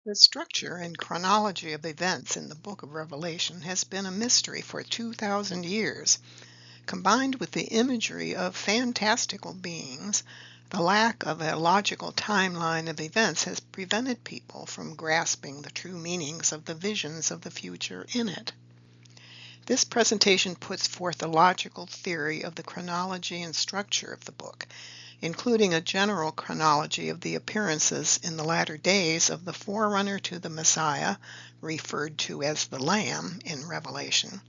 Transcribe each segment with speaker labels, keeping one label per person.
Speaker 1: The structure and chronology of events in the book of Revelation has been a mystery for 2,000 years. Combined with the imagery of fantastical beings, the lack of a logical timeline of events has prevented people from grasping the true meanings of the visions of the future in it. This presentation puts forth a logical theory of the chronology and structure of the book, including a general chronology of the appearances in the latter days of the forerunner to the Messiah, referred to as the Lamb in Revelation,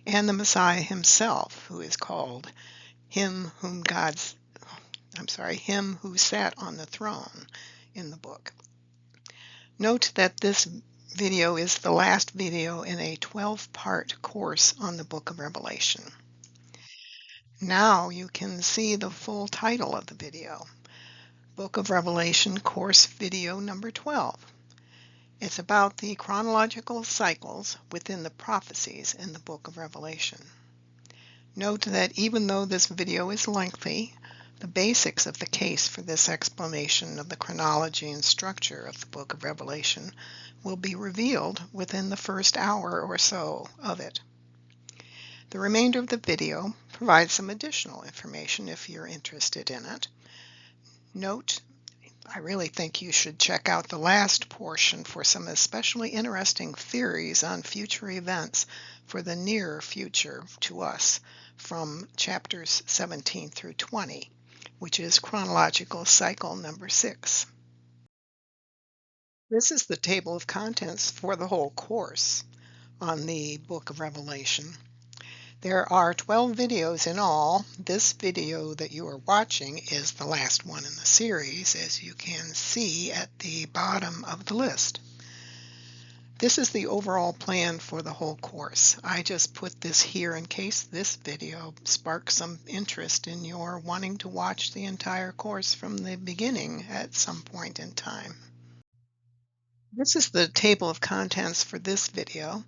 Speaker 1: and the Messiah himself, who is called him who sat on the throne in the book. Note that this video is the last video in a 12-part course on the book of Revelation. Now you can see the full title of the video, Book of Revelation Course Video Number 12. It's about the chronological cycles within the prophecies in the book of Revelation. Note that even though this video is lengthy, the basics of the case for this explanation of the chronology and structure of the book of Revelation will be revealed within the first hour or so of it. The remainder of the video provides some additional information if you're interested in it. Note, I really think you should check out the last portion for some especially interesting theories on future events for the near future to us from chapters 17 through 20, which is chronological cycle number 6. This is the table of contents for the whole course on the book of Revelation. There are 12 videos in all. This video that you are watching is the last one in the series, as you can see at the bottom of the list. This is the overall plan for the whole course. I just put this here in case this video sparks some interest in your wanting to watch the entire course from the beginning at some point in time. This is the table of contents for this video.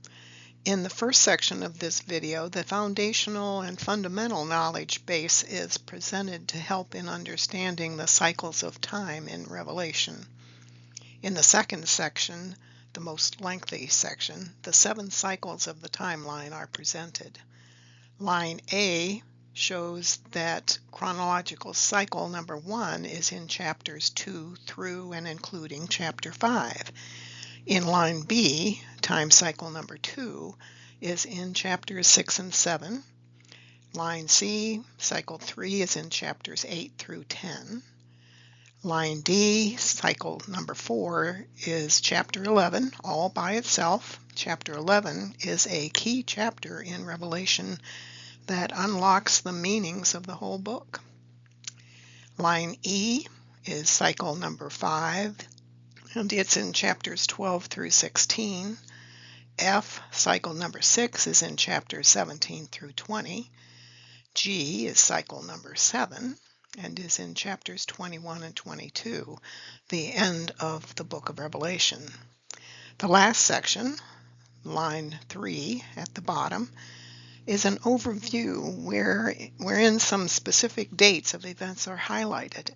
Speaker 1: In the first section of this video, the foundational and fundamental knowledge base is presented to help in understanding the cycles of time in Revelation. In the second section, the most lengthy section, the 7 cycles of the timeline are presented. Line A shows that chronological cycle number 1 is in chapters 2 through and including chapter 5. In line B, time cycle number 2 is in chapters 6 and 7. Line C, cycle 3 is in chapters 8 through 10. Line D, cycle number 4 is chapter 11, all by itself. Chapter 11 is a key chapter in Revelation that unlocks the meanings of the whole book. Line E is cycle number 5, and it's in chapters 12 through 16. F, cycle number 6, is in chapters 17 through 20. G is cycle number 7 and is in chapters 21 and 22, the end of the book of Revelation. The last section, line 3 at the bottom, is an overview wherein some specific dates of events are highlighted,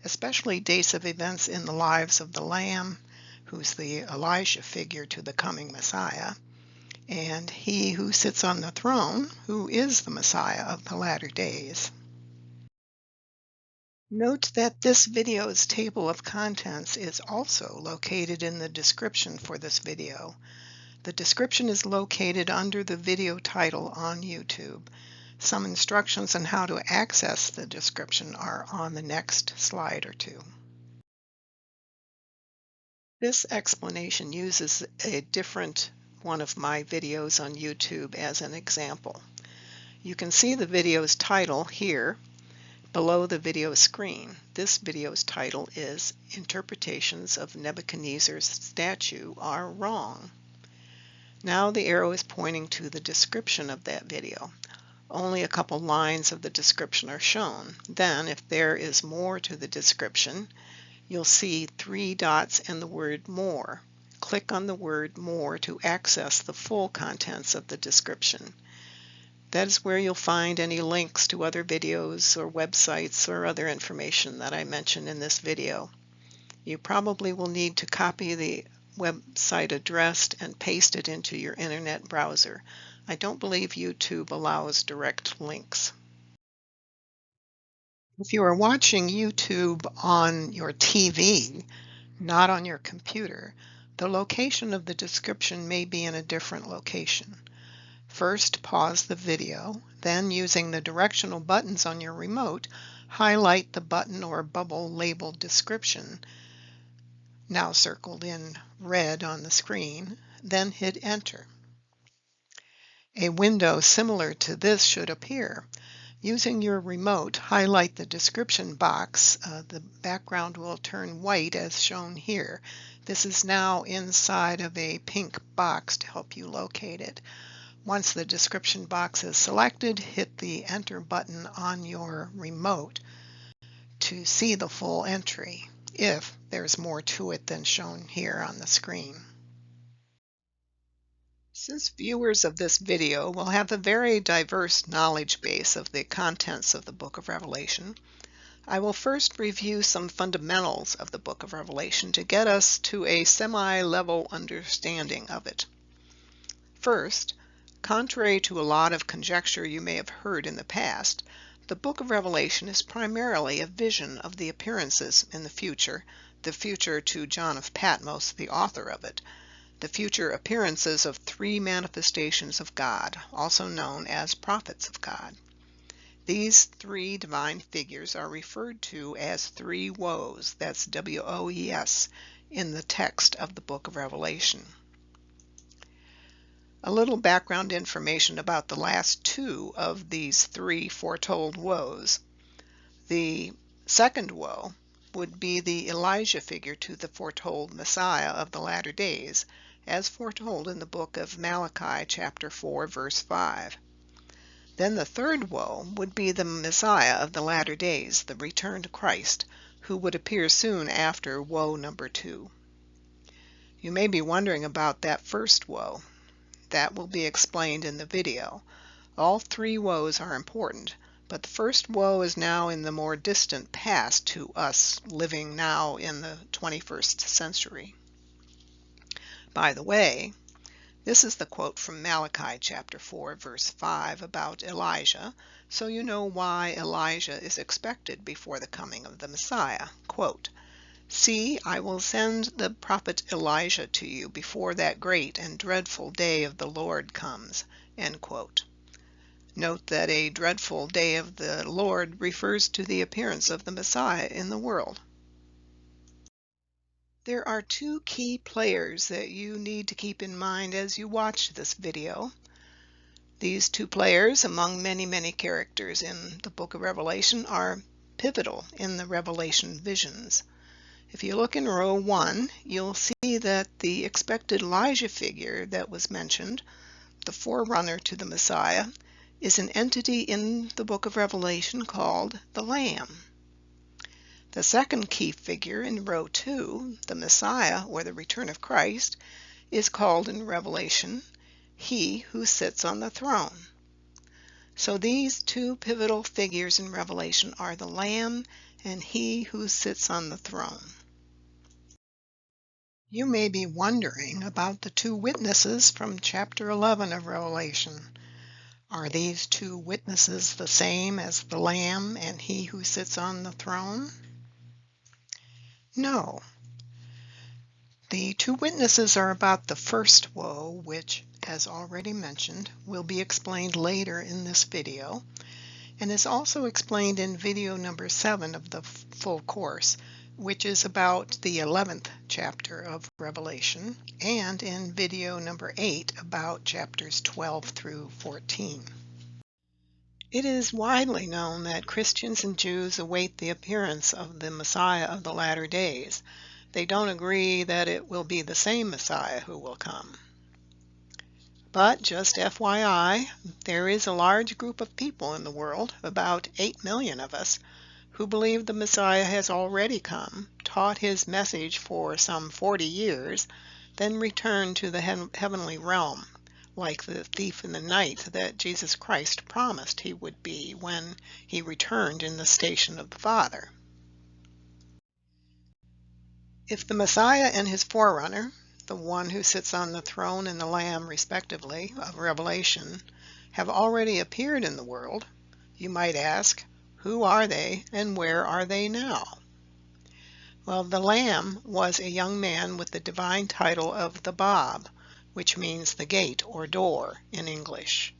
Speaker 1: especially dates of events in the lives of the Lamb, who's the Elijah figure to the coming Messiah, and he who sits on the throne, who is the Messiah of the latter days. Note that this video's table of contents is also located in the description for this video. The description is located under the video title on YouTube. Some instructions on how to access the description are on the next slide or two. This explanation uses a different one of my videos on YouTube as an example. You can see the video's title here below the video screen. This video's title is Interpretations of Nebuchadnezzar's Statue Are Wrong. Now the arrow is pointing to the description of that video. Only a couple lines of the description are shown. Then, if there is more to the description, you'll see 3 dots and the word More. Click on the word More to access the full contents of the description. That is where you'll find any links to other videos or websites or other information that I mentioned in this video. You probably will need to copy the website address and paste it into your internet browser. I don't believe YouTube allows direct links. If you are watching YouTube on your TV, not on your computer, the location of the description may be in a different location. First, pause the video, then using the directional buttons on your remote, highlight the button or bubble labeled description, now circled in red on the screen, then hit enter. A window similar to this should appear. Using your remote, highlight the description box. The background will turn white as shown here. This is now inside of a pink box to help you locate it. Once the description box is selected, hit the enter button on your remote to see the full entry, if there's more to it than shown here on the screen. Since viewers of this video will have a very diverse knowledge base of the contents of the Book of Revelation, I will first review some fundamentals of the Book of Revelation to get us to a semi-level understanding of it. First, contrary to a lot of conjecture you may have heard in the past, the Book of Revelation is primarily a vision of the appearances in the future to John of Patmos, the author of it, the future appearances of three manifestations of God, also known as prophets of God. These three divine figures are referred to as three woes, that's W-O-E-S, in the text of the Book of Revelation. A little background information about the last two of these three foretold woes. The second woe would be the Elijah figure to the foretold Messiah of the latter days, as foretold in the book of Malachi chapter 4 verse 5. Then the third woe would be the Messiah of the latter days, the returned Christ, who would appear soon after woe number 2. You may be wondering about that first woe. That will be explained in the video. All three woes are important, but the first woe is now in the more distant past to us living now in the 21st century. By the way, this is the quote from Malachi chapter 4 verse 5 about Elijah, so you know why Elijah is expected before the coming of the Messiah. Quote, "See, I will send the prophet Elijah to you before that great and dreadful day of the Lord comes." End quote. Note that a dreadful day of the Lord refers to the appearance of the Messiah in the world. There are two key players that you need to keep in mind as you watch this video. These two players, among many characters in the Book of Revelation, are pivotal in the Revelation visions. If you look in row 1, you'll see that the expected Elijah figure that was mentioned, the forerunner to the Messiah, is an entity in the Book of Revelation called the Lamb. The second key figure in row 2, the Messiah, or the return of Christ, is called in Revelation, He who sits on the throne. So these two pivotal figures in Revelation are the Lamb and He who sits on the throne. You may be wondering about the two witnesses from chapter 11 of Revelation. Are these two witnesses the same as the Lamb and He who sits on the throne? No. The two witnesses are about the first woe, which, as already mentioned, will be explained later in this video, and is also explained in video number 7 of the full course, which is about the 11th chapter of Revelation, and in video number 8 about chapters 12 through 14. It is widely known that Christians and Jews await the appearance of the Messiah of the latter days. They don't agree that it will be the same Messiah who will come. But just FYI, there is a large group of people in the world, about 8 million of us, who believe the Messiah has already come, taught his message for some 40 years, then returned to the heavenly realm, like the thief in the night that Jesus Christ promised he would be when he returned in the station of the Father. If the Messiah and his forerunner, the one who sits on the throne and the Lamb, respectively, of Revelation, have already appeared in the world, you might ask, who are they and where are they now? Well, the Lamb was a young man with the divine title of the Bab, which means the gate or door in English.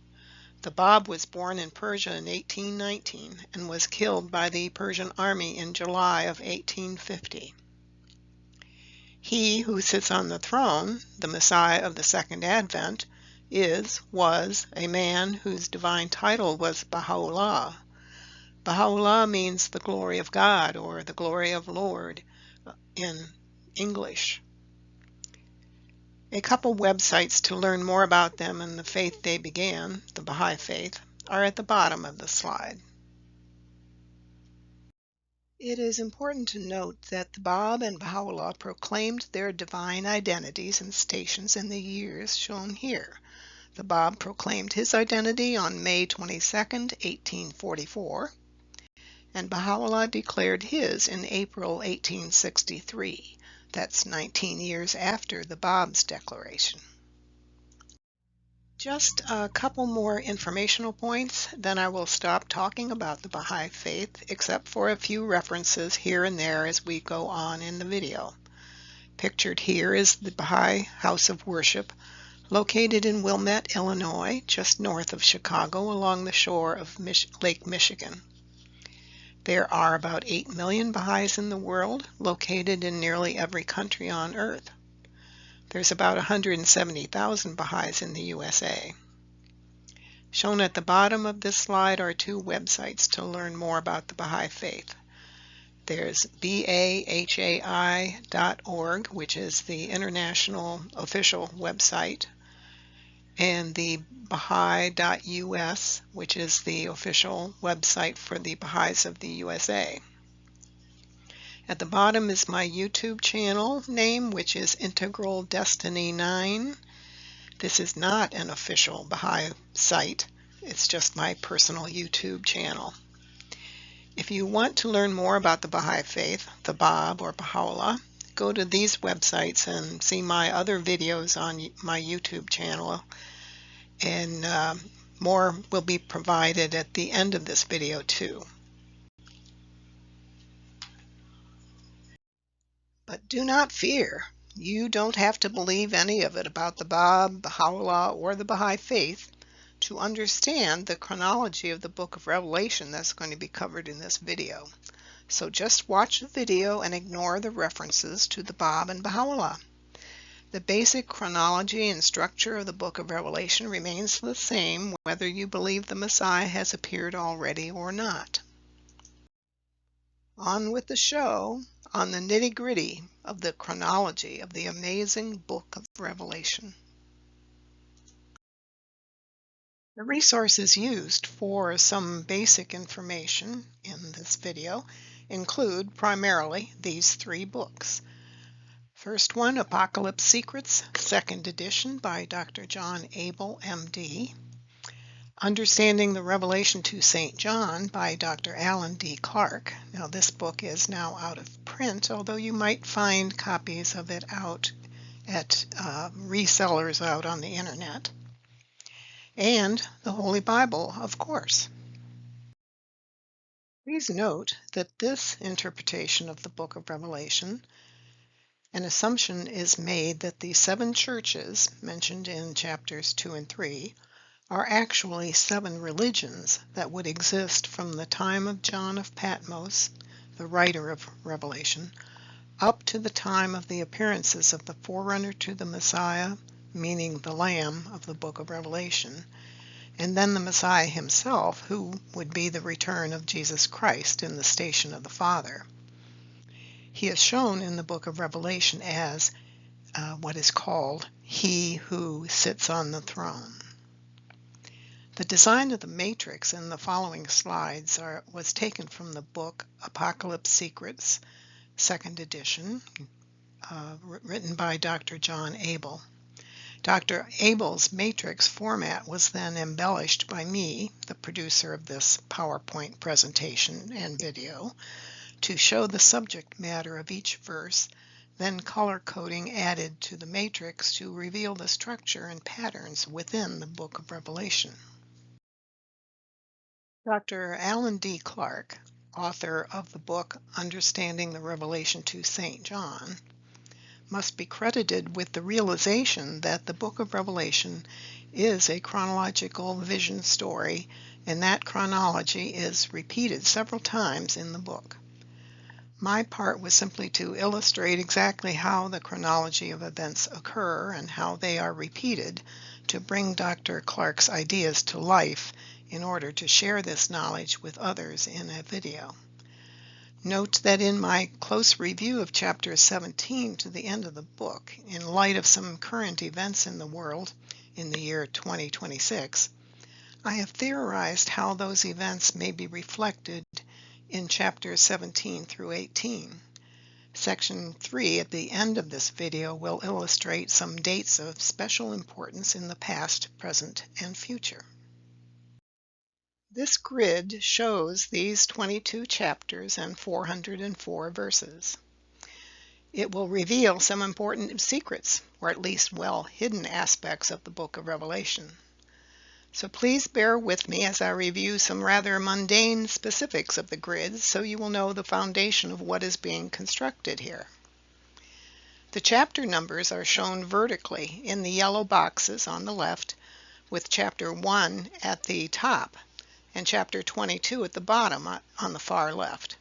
Speaker 1: The Bab was born in Persia in 1819 and was killed by the Persian army in July of 1850. He who sits on the throne, the Messiah of the Second Advent, was a man whose divine title was Bahá'u'lláh. Bahá'u'lláh means the glory of God or the glory of Lord in English. A couple websites to learn more about them and the faith they began, the Baha'i faith, are at the bottom of the slide. It is important to note that the Bab and Bahá'u'lláh proclaimed their divine identities and stations in the years shown here. The Bab proclaimed his identity on May 22, 1844, and Bahá'u'lláh declared his in April 1863. That's 19 years after the Bab's declaration. Just a couple more informational points, then I will stop talking about the Baha'i faith, except for a few references here and there as we go on in the video. Pictured here is the Baha'i House of Worship, located in Wilmette, Illinois, just north of Chicago along the shore of Lake Michigan. There are about 8 million Baha'is in the world, located in nearly every country on earth. There's about 170,000 Baha'is in the USA. Shown at the bottom of this slide are two websites to learn more about the Baha'i faith. There's bahai.org, which is the international official website, and the Baha'i.us, which is the official website for the Baha'is of the USA. At the bottom is my YouTube channel name, which is Integral Destiny 9. This is not an official Baha'i site. It's just my personal YouTube channel. If you want to learn more about the Baha'i faith, the Bab or Bahá'u'lláh, go to these websites and see my other videos on my YouTube channel, and more will be provided at the end of this video too. But do not fear. You don't have to believe any of it about the Bab, Bahá'u'lláh, or the Baha'i faith to understand the chronology of the Book of Revelation that's going to be covered in this video. So just watch the video and ignore the references to the Bab and Bahá'u'lláh. The basic chronology and structure of the Book of Revelation remains the same whether you believe the Messiah has appeared already or not. On with the show, on the nitty-gritty of the chronology of the amazing Book of Revelation. The resources used for some basic information in this video include primarily these three books. First one, Apocalypse Secrets, 2nd edition by Dr. John Abel, MD. Understanding the Revelation to St. John by Dr. Alan D. Clark. Now this book is now out of print, although you might find copies of it out at resellers out on the internet. And the Holy Bible, of course. Please note that this interpretation of the Book of Revelation, an assumption is made that the 7 churches mentioned in chapters 2 and 3 are actually 7 religions that would exist from the time of John of Patmos, the writer of Revelation, up to the time of the appearances of the forerunner to the Messiah, meaning the Lamb of the Book of Revelation, and then the Messiah himself, who would be the return of Jesus Christ in the station of the Father. He is shown in the Book of Revelation as what is called He Who Sits on the Throne. The design of the matrix in the following slides was taken from the book Apocalypse Secrets, 2nd edition, written by Dr. John Abel. Dr. Abel's matrix format was then embellished by me, the producer of this PowerPoint presentation and video, to show the subject matter of each verse, then color coding added to the matrix to reveal the structure and patterns within the Book of Revelation. Dr. Alan D. Clark, author of the book Understanding the Revelation to St. John, must be credited with the realization that the Book of Revelation is a chronological vision story, and that chronology is repeated several times in the book. My part was simply to illustrate exactly how the chronology of events occur and how they are repeated to bring Dr. Clark's ideas to life in order to share this knowledge with others in a video. Note that in my close review of chapter 17 to the end of the book, in light of some current events in the world in the year 2026, I have theorized how those events may be reflected in chapters 17 through 18. Section 3 at the end of this video will illustrate some dates of special importance in the past, present, and future. This grid shows these 22 chapters and 404 verses. It will reveal some important secrets, or at least well-hidden aspects of the Book of Revelation. So please bear with me as I review some rather mundane specifics of the grid so you will know the foundation of what is being constructed here. The chapter numbers are shown vertically in the yellow boxes on the left, with chapter 1 at the top and chapter 22 at the bottom on the far left.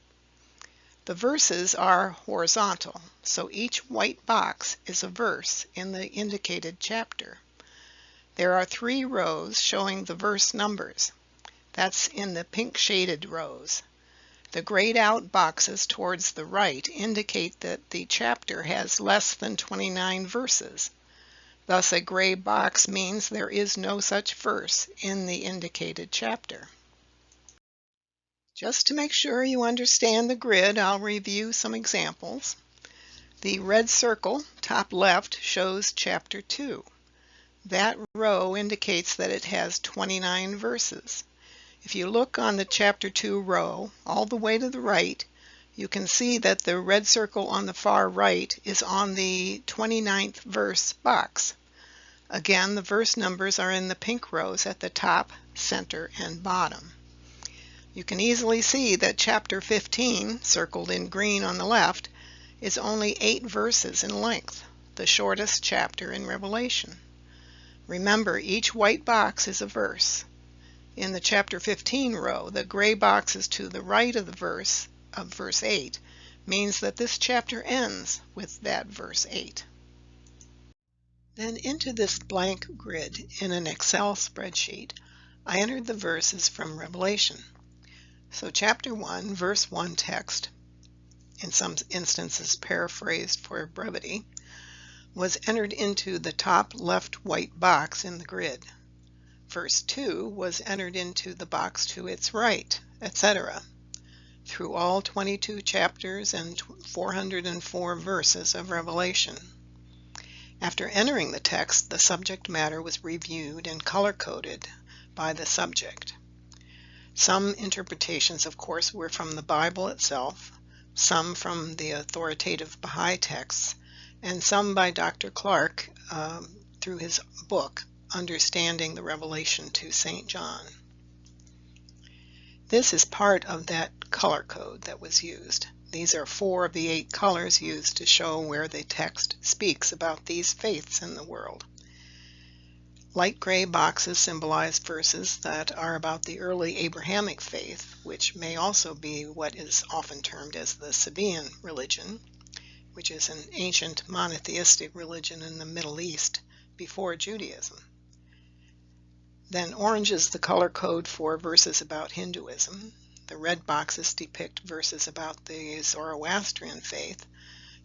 Speaker 1: The verses are horizontal, so each white box is a verse in the indicated chapter. There are 3 rows showing the verse numbers. That's in the pink shaded rows. The grayed out boxes towards the right indicate that the chapter has less than 29 verses. Thus a gray box means there is no such verse in the indicated chapter. Just to make sure you understand the grid, I'll review some examples. The red circle, top left, shows chapter 2. That row indicates that it has 29 verses. If you look on the chapter 2 row all the way to the right, you can see that the red circle on the far right is on the 29th verse box. Again, the verse numbers are in the pink rows at the top, center, and bottom. You can easily see that chapter 15, circled in green on the left, is only 8 verses in length, the shortest chapter in Revelation. Remember, each white box is a verse. In the chapter 15 row, the gray boxes to the right of the verse of verse 8 means that this chapter ends with that verse 8. Then into this blank grid in an Excel spreadsheet, I entered the verses from Revelation. So chapter 1, verse 1 text, in some instances paraphrased for brevity, was entered into the top left white box in the grid. Verse 2 was entered into the box to its right, etc., through all 22 chapters and 404 verses of Revelation. After entering the text, the subject matter was reviewed and color-coded by the subject. Some interpretations, of course, were from the Bible itself, some from the authoritative Baha'i texts, and some by Dr. Clark through his book, Understanding the Revelation to St. John. This is part of that color code that was used. These are 4 of the 8 colors used to show where the text speaks about these faiths in the world. Light gray boxes symbolize verses that are about the early Abrahamic faith, which may also be what is often termed as the Sabaean religion, which is an ancient monotheistic religion in the Middle East before Judaism. Then orange is the color code for verses about Hinduism. The red boxes depict verses about the Zoroastrian faith.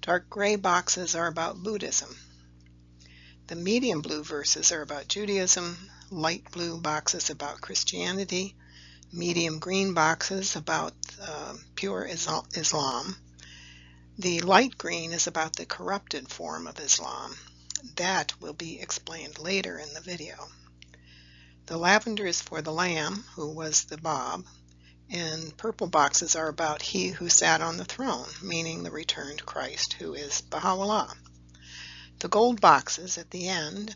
Speaker 1: Dark gray boxes are about Buddhism. The medium blue verses are about Judaism, light blue boxes about Christianity, medium green boxes about pure Islam. The light green is about the corrupted form of Islam. That will be explained later in the video. The lavender is for the Lamb, who was the Bab. And purple boxes are about he who sat on the throne, meaning the returned Christ, who is Bahá'u'lláh. The gold boxes at the end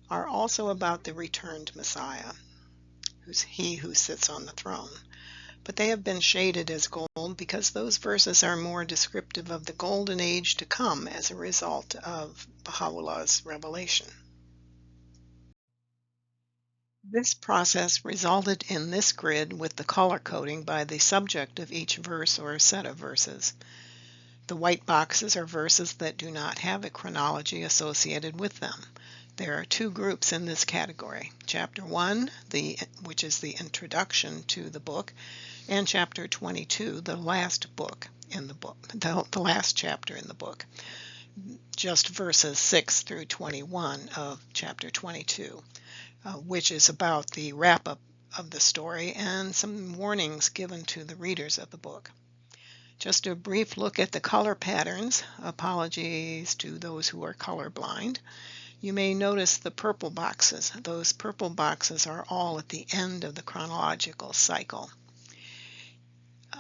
Speaker 1: are also about the returned Messiah, who's he who sits on the throne. But they have been shaded as gold because those verses are more descriptive of the golden age to come as a result of Baha'u'llah's revelation. This process resulted in this grid with the color coding by the subject of each verse or set of verses. The white boxes are verses that do not have a chronology associated with them. There are two groups in this category. Chapter 1, which is the introduction to the book, and Chapter 22, the last book in the book, the last chapter in the book, just verses 6 through 21 of Chapter 22. Which is about the wrap-up of the story and some warnings given to the readers of the book. Just a brief look at the color patterns. Apologies to those who are colorblind. You may notice the purple boxes. Those purple boxes are all at the end of the chronological cycle.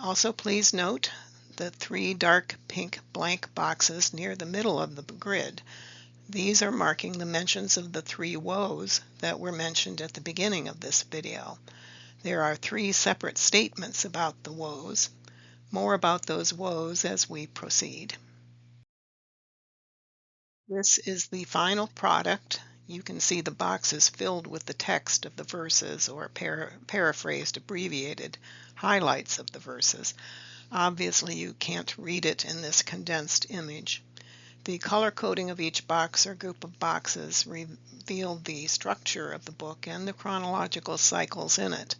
Speaker 1: Also, please note the 3 dark pink blank boxes near the middle of the grid. These are marking the mentions of the 3 woes that were mentioned at the beginning of this video. There are 3 separate statements about the woes. More about those woes as we proceed. This is the final product. You can see the boxes filled with the text of the verses or paraphrased, abbreviated highlights of the verses. Obviously, you can't read it in this condensed image. The color coding of each box or group of boxes revealed the structure of the book and the chronological cycles in it.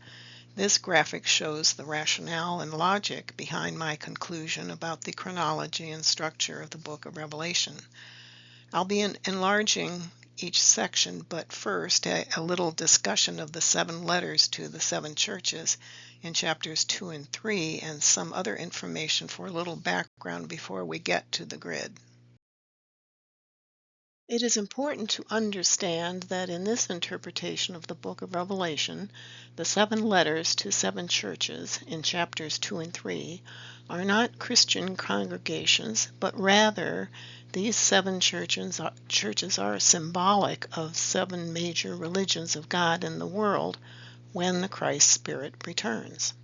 Speaker 1: This graphic shows the rationale and logic behind my conclusion about the chronology and structure of the book of Revelation. I'll be enlarging each section, but first a little discussion of the 7 letters to the 7 churches in chapters 2 and 3 and some other information for a little background before we get to the grid. It is important to understand that in this interpretation of the book of Revelation, the 7 letters to 7 churches in chapters 2 and 3 are not Christian congregations, but rather these 7 churches are symbolic of 7 major religions of God in the world when the Christ Spirit returns.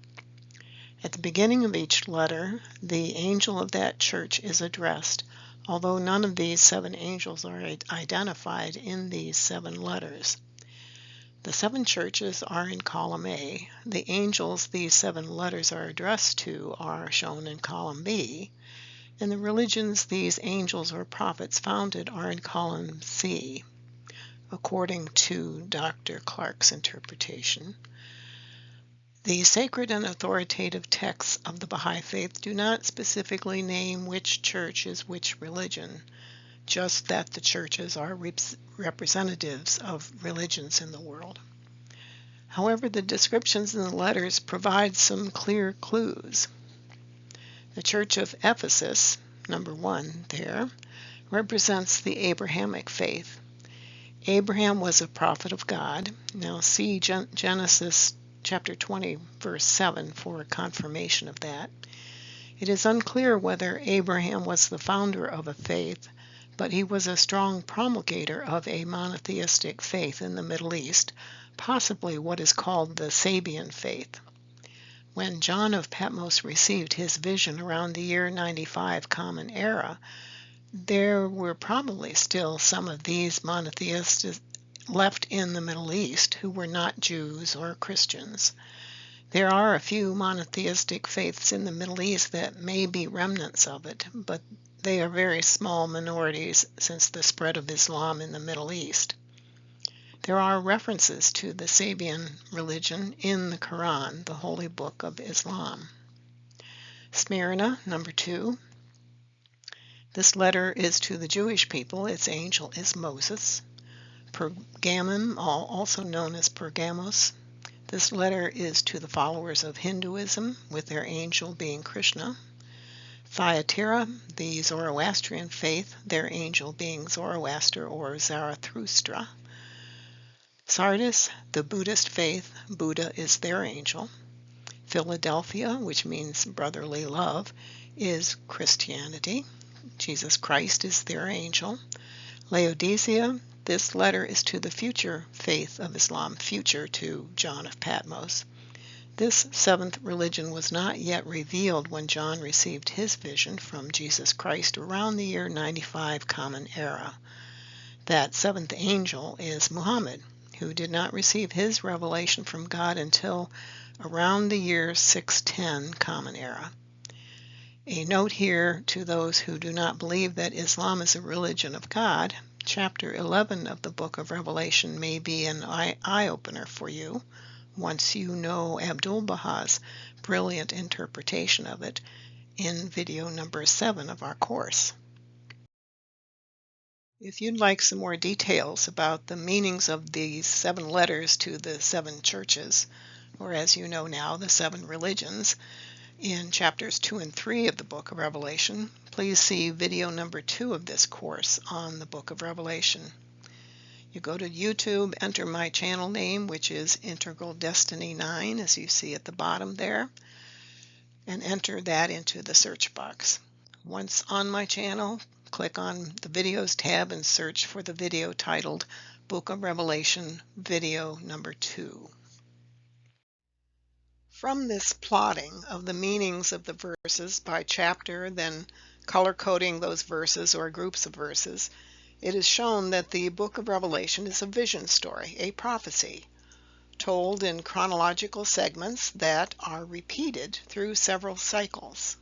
Speaker 1: At the beginning of each letter, the angel of that church is addressed, although none of these 7 angels are identified in these 7 letters. The 7 churches are in column A. The angels these 7 letters are addressed to are shown in column B, and the religions these angels or prophets founded are in column C, according to Dr. Clark's interpretation. The sacred and authoritative texts of the Baha'i faith do not specifically name which church is which religion, just that the churches are representatives of religions in the world. However, the descriptions in the letters provide some clear clues. The Church of Ephesus, number 1 there, represents the Abrahamic faith. Abraham was a prophet of God. Now see Genesis chapter 20, verse 7 for confirmation of that. It is unclear whether Abraham was the founder of a faith, but he was a strong promulgator of a monotheistic faith in the Middle East, possibly what is called the Sabian faith. When John of Patmos received his vision around the year 95 Common Era, there were probably still some of these monotheists left in the Middle East who were not Jews or Christians. There are a few monotheistic faiths in the Middle East that may be remnants of it, but they are very small minorities since the spread of Islam in the Middle East. There are references to the Sabian religion in the Quran, the holy book of Islam. Smyrna, number 2. This letter is to the Jewish people. Its angel is Moses. Pergamum, also known as Pergamos. This letter is to the followers of Hinduism, with their angel being Krishna. Thyatira, the Zoroastrian faith, their angel being Zoroaster or Zarathustra. Sardis, the Buddhist faith, Buddha is their angel. Philadelphia, which means brotherly love, is Christianity. Jesus Christ is their angel. Laodicea, this letter is to the future faith of Islam, future to John of Patmos. This seventh religion was not yet revealed when John received his vision from Jesus Christ around the year 95 Common Era. That seventh angel is Muhammad, who did not receive his revelation from God until around the year 610 Common Era. A note here to those who do not believe that Islam is a religion of God, chapter 11 of the book of Revelation may be an eye-opener for you once you know Abdu'l-Bahá's brilliant interpretation of it in video number 7 of our course. If you'd like some more details about the meanings of these 7 letters to the 7 churches, or as you know now, the 7 religions, in chapters 2 and 3 of the book of Revelation, please see video number 2 of this course on the book of Revelation. You go to YouTube, enter my channel name, which is Integral Destiny 9, as you see at the bottom there, and enter that into the search box. Once on my channel, click on the Videos tab and search for the video titled Book of Revelation, video number 2. From this plotting of the meanings of the verses by chapter, then color-coding those verses or groups of verses, it is shown that the book of Revelation is a vision story, a prophecy, told in chronological segments that are repeated through several cycles.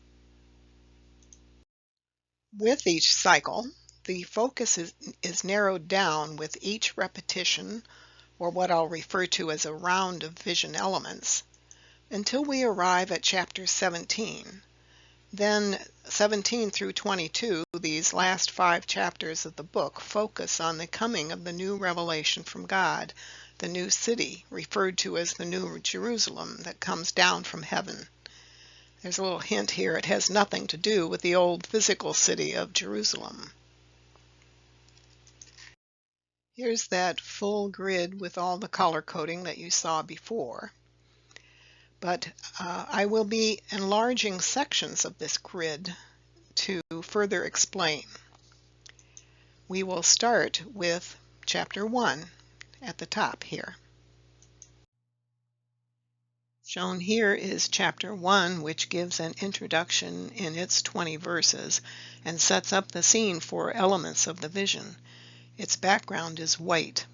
Speaker 1: With each cycle, the focus is narrowed down with each repetition, or what I'll refer to as a round of vision elements, until we arrive at chapter 17. Then 17 through 22, these last 5 chapters of the book, focus on the coming of the new revelation from God, the new city, referred to as the New Jerusalem, that comes down from heaven. There's a little hint here, it has nothing to do with the old physical city of Jerusalem. Here's that full grid with all the color coding that you saw before. But I will be enlarging sections of this grid to further explain. We will start with chapter 1 at the top here. Shown here is chapter 1, which gives an introduction in its 20 verses and sets up the scene for elements of the vision. Its background is white.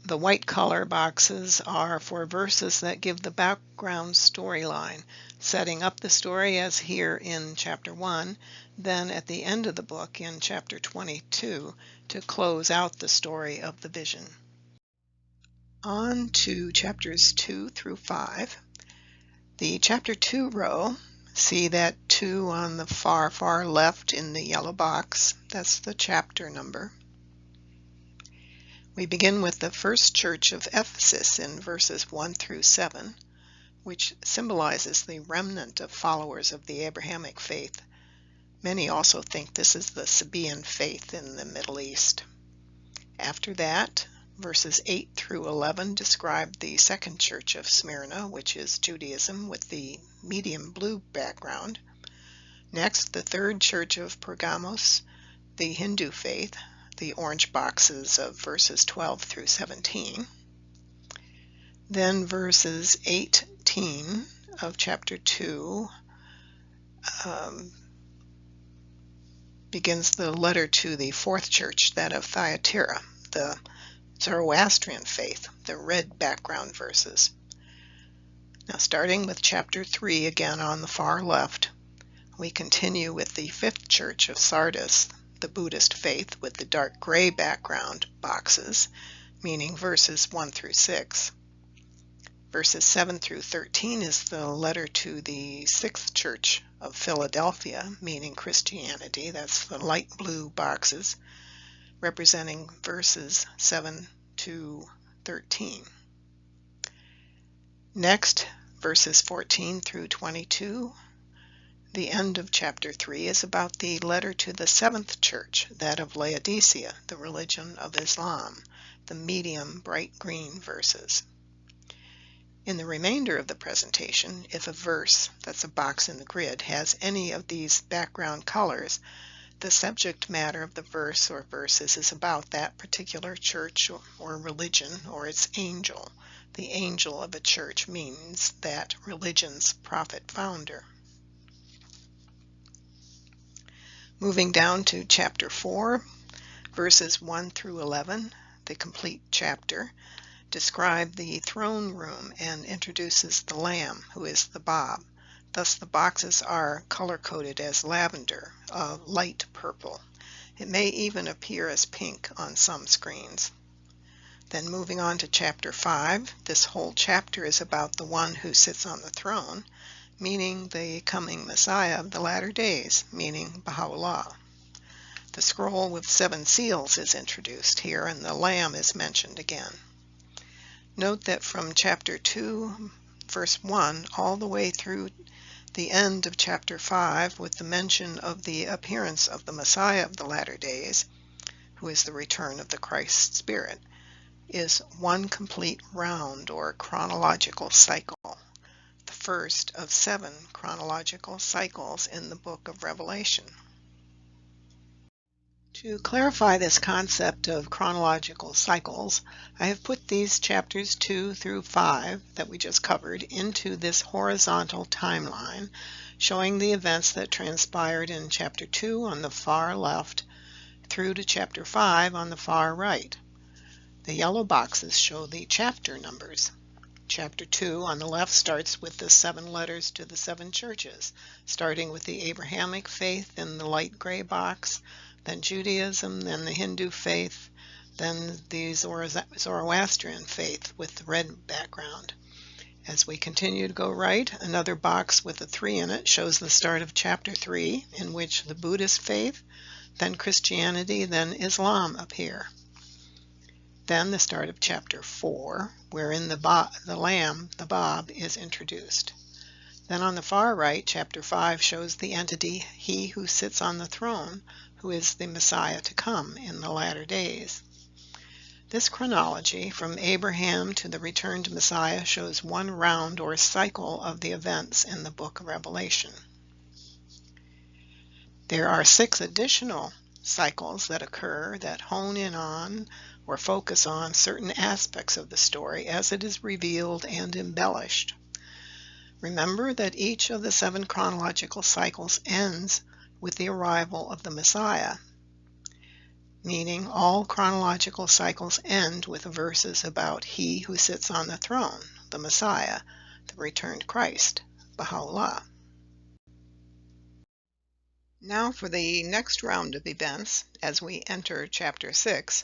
Speaker 1: The white color boxes are for verses that give the background storyline, setting up the story as here in chapter 1, then at the end of the book in chapter 22 to close out the story of the vision. On to chapters 2 through 5. The chapter 2 row, see that 2 on the far left in the yellow box, that's the chapter number. We begin with the first church of Ephesus in verses 1 through 7, which symbolizes the remnant of followers of the Abrahamic faith. Many also think this is the Sabaean faith in the Middle East. After that, verses 8 through 11 describe the second church of Smyrna, which is Judaism with the medium blue background. Next, the third church of Pergamos, the Hindu faith, the orange boxes of verses 12 through 17. Then verses 18 of chapter 2 begins the letter to the fourth church, that of Thyatira, the Zoroastrian faith, the red background verses. Now starting with chapter 3 again on the far left, we continue with the fifth church of Sardis, the Buddhist faith with the dark gray background boxes, meaning verses 1 through 6. Verses 7 through 13 is the letter to the sixth church of Philadelphia, meaning Christianity. That's the light blue boxes, representing verses 7 to 13. Next, verses 14 through 22. The end of chapter 3 is about the letter to the seventh church, that of Laodicea, the religion of Islam, the medium bright green verses. In the remainder of the presentation, if a verse, that's a box in the grid, has any of these background colors, the subject matter of the verse or verses is about that particular church or religion or its angel. The angel of a church means that religion's prophet founder. Moving down to chapter 4, verses 1 through 11, the complete chapter, describe the throne room and introduces the Lamb, who is the Bab. Thus the boxes are color-coded as lavender, a light purple. It may even appear as pink on some screens. Then moving on to chapter 5, this whole chapter is about the one who sits on the throne, meaning the coming Messiah of the latter days, meaning Bahá'u'lláh. The scroll with 7 seals is introduced here, and the Lamb is mentioned again. Note that from chapter 2, verse 1, all the way through the end of chapter 5, with the mention of the appearance of the Messiah of the latter days, who is the return of the Christ Spirit, is one complete round or chronological cycle, the first of 7 chronological cycles in the book of Revelation. To clarify this concept of chronological cycles, I have put these chapters 2 through 5 that we just covered into this horizontal timeline, showing the events that transpired in chapter 2 on the far left through to chapter 5 on the far right. The yellow boxes show the chapter numbers. Chapter 2 on the left starts with the 7 letters to the 7 churches, starting with the Abrahamic faith in the light gray box, then Judaism, then the Hindu faith, then the Zoroastrian faith with the red background. As we continue to go right, another box with a 3 in it shows the start of chapter 3, in which the Buddhist faith, then Christianity, then Islam appear. Then the start of chapter 4, wherein the Lamb, the Bab, is introduced. Then on the far right, chapter 5 shows the entity, he who sits on the throne, who is the Messiah to come in the latter days. This chronology, from Abraham to the returned Messiah, shows one round or cycle of the events in the book of Revelation. There are 6 additional cycles that occur that hone in on or focus on certain aspects of the story as it is revealed and embellished. Remember that each of the 7 chronological cycles ends with the arrival of the Messiah, meaning all chronological cycles end with verses about he who sits on the throne, the Messiah, the returned Christ, Bahá'u'lláh. Now for the next round of events, as we enter chapter 6,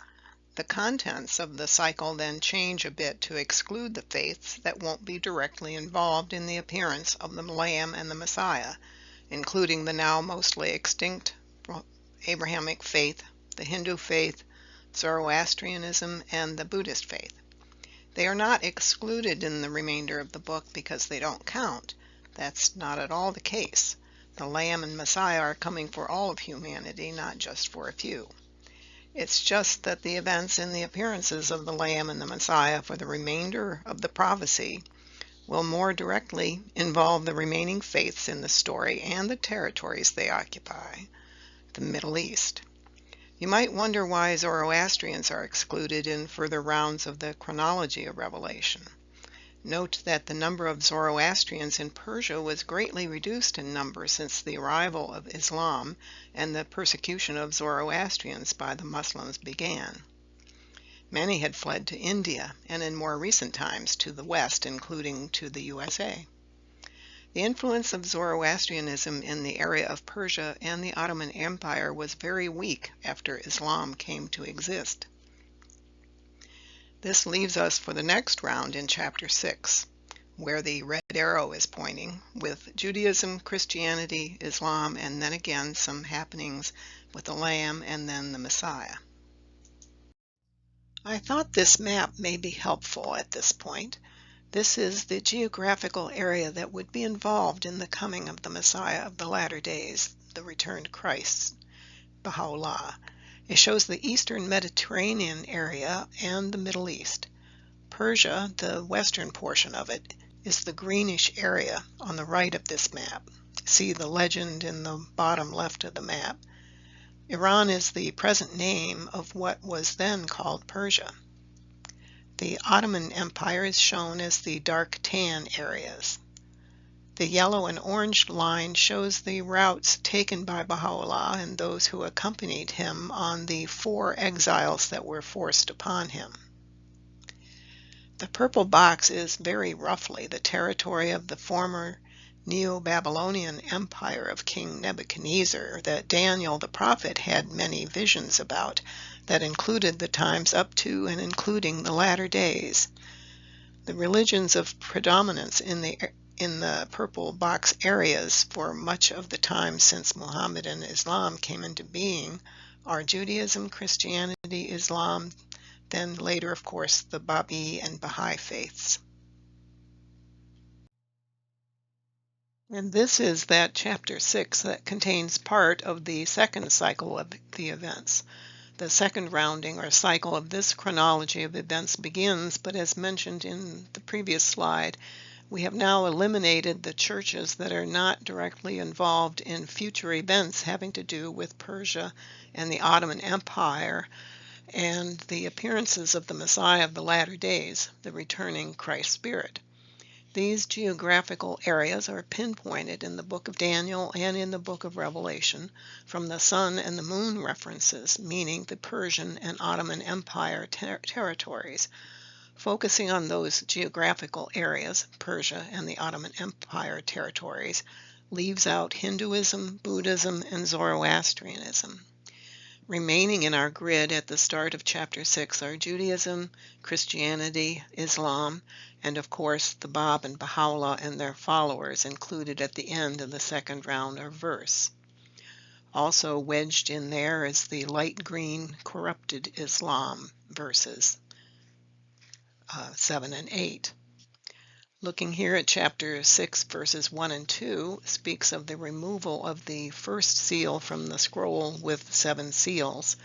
Speaker 1: the contents of the cycle then change a bit to exclude the faiths that won't be directly involved in the appearance of the Lamb and the Messiah, including the now mostly extinct Abrahamic faith, the Hindu faith, Zoroastrianism, and the Buddhist faith. They are not excluded in the remainder of the book because they don't count. That's not at all the case. The Lamb and Messiah are coming for all of humanity, not just for a few. It's just that the events and the appearances of the Lamb and the Messiah for the remainder of the prophecy will more directly involve the remaining faiths in the story and the territories they occupy, the Middle East. You might wonder why Zoroastrians are excluded in further rounds of the chronology of Revelation. Note that the number of Zoroastrians in Persia was greatly reduced in number since the arrival of Islam and the persecution of Zoroastrians by the Muslims began. Many had fled to India, and in more recent times to the West, including to the USA. The influence of Zoroastrianism in the area of Persia and the Ottoman Empire was very weak after Islam came to exist. This leaves us for the next round in chapter 6, where the red arrow is pointing, with Judaism, Christianity, Islam, and then again some happenings with the Lamb and then the Messiah. I thought this map may be helpful at this point. This is the geographical area that would be involved in the coming of the Messiah of the latter days, the returned Christ, Bahá'u'lláh. It shows the eastern Mediterranean area and the Middle East. Persia, the western portion of it, is the greenish area on the right of this map. See the legend in the bottom left of the map. Iran is the present name of what was then called Persia. The Ottoman Empire is shown as the dark tan areas. The yellow and orange line shows the routes taken by Bahá'u'lláh and those who accompanied him on the 4 exiles that were forced upon him. The purple box is very roughly the territory of the former Neo-Babylonian Empire of King Nebuchadnezzar that Daniel the prophet had many visions about, that included the times up to and including the latter days. The religions of predominance in the purple box areas for much of the time since Muhammad and Islam came into being are Judaism, Christianity, Islam, then later, of course, the Baha'i and Baha'i faiths. And this is that chapter 6 that contains part of the second cycle of the events. The second rounding or cycle of this chronology of events begins, but as mentioned in the previous slide, we have now eliminated the churches that are not directly involved in future events having to do with Persia and the Ottoman Empire and the appearances of the Messiah of the latter days, the returning Christ Spirit. These geographical areas are pinpointed in the book of Daniel and in the book of Revelation from the sun and the moon references, meaning the Persian and Ottoman Empire territories. Focusing on those geographical areas, Persia and the Ottoman Empire territories, leaves out Hinduism, Buddhism, and Zoroastrianism. Remaining in our grid at the start of Chapter 6 are Judaism, Christianity, Islam, and of course the Bab and Bahá'u'lláh and their followers included at the end of the second round or verse. Also wedged in there is the light green corrupted Islam verses 7 and 8. Looking here at chapter 6 verses 1 and 2 speaks of the removal of the first seal from the scroll with 7 seals.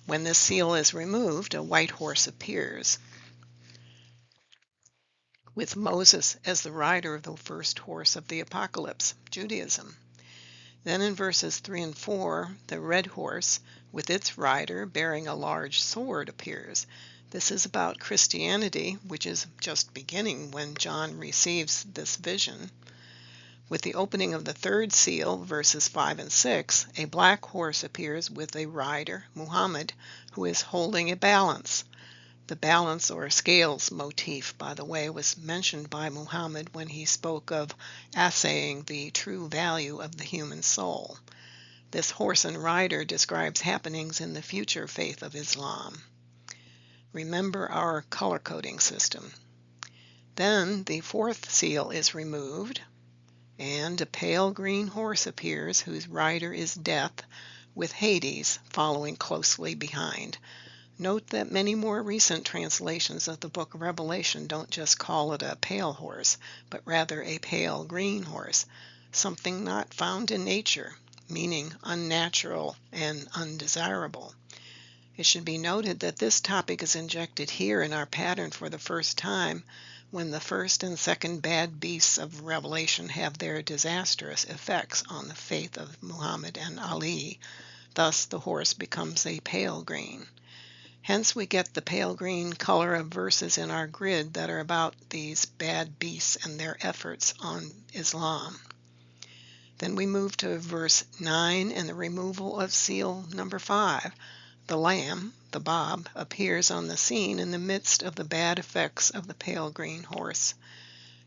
Speaker 1: When this seal is removed, a white horse appears, with Moses as the rider of the first horse of the apocalypse, Judaism. Then in verses 3 and 4, the red horse, with its rider bearing a large sword, appears. This is about Christianity, which is just beginning when John receives this vision. With the opening of the third seal, verses 5 and 6, a black horse appears with a rider, Muhammad, who is holding a balance. The balance or scales motif, by the way, was mentioned by Muhammad when he spoke of assaying the true value of the human soul. This horse and rider describes happenings in the future faith of Islam. Remember our color coding system. Then the fourth seal is removed, and a pale green horse appears whose rider is Death, with Hades following closely behind. Note that many more recent translations of the book of Revelation don't just call it a pale horse, but rather a pale green horse, something not found in nature, meaning unnatural and undesirable. It should be noted that this topic is injected here in our pattern for the first time when the first and second bad beasts of Revelation have their disastrous effects on the faith of Muhammad and Ali. Thus the horse becomes a pale green. Hence we get the pale green color of verses in our grid that are about these bad beasts and their efforts on Islam. Then we move to verse 9 and the removal of seal number 5. The lamb, the Bab, appears on the scene in the midst of the bad effects of the pale green horse.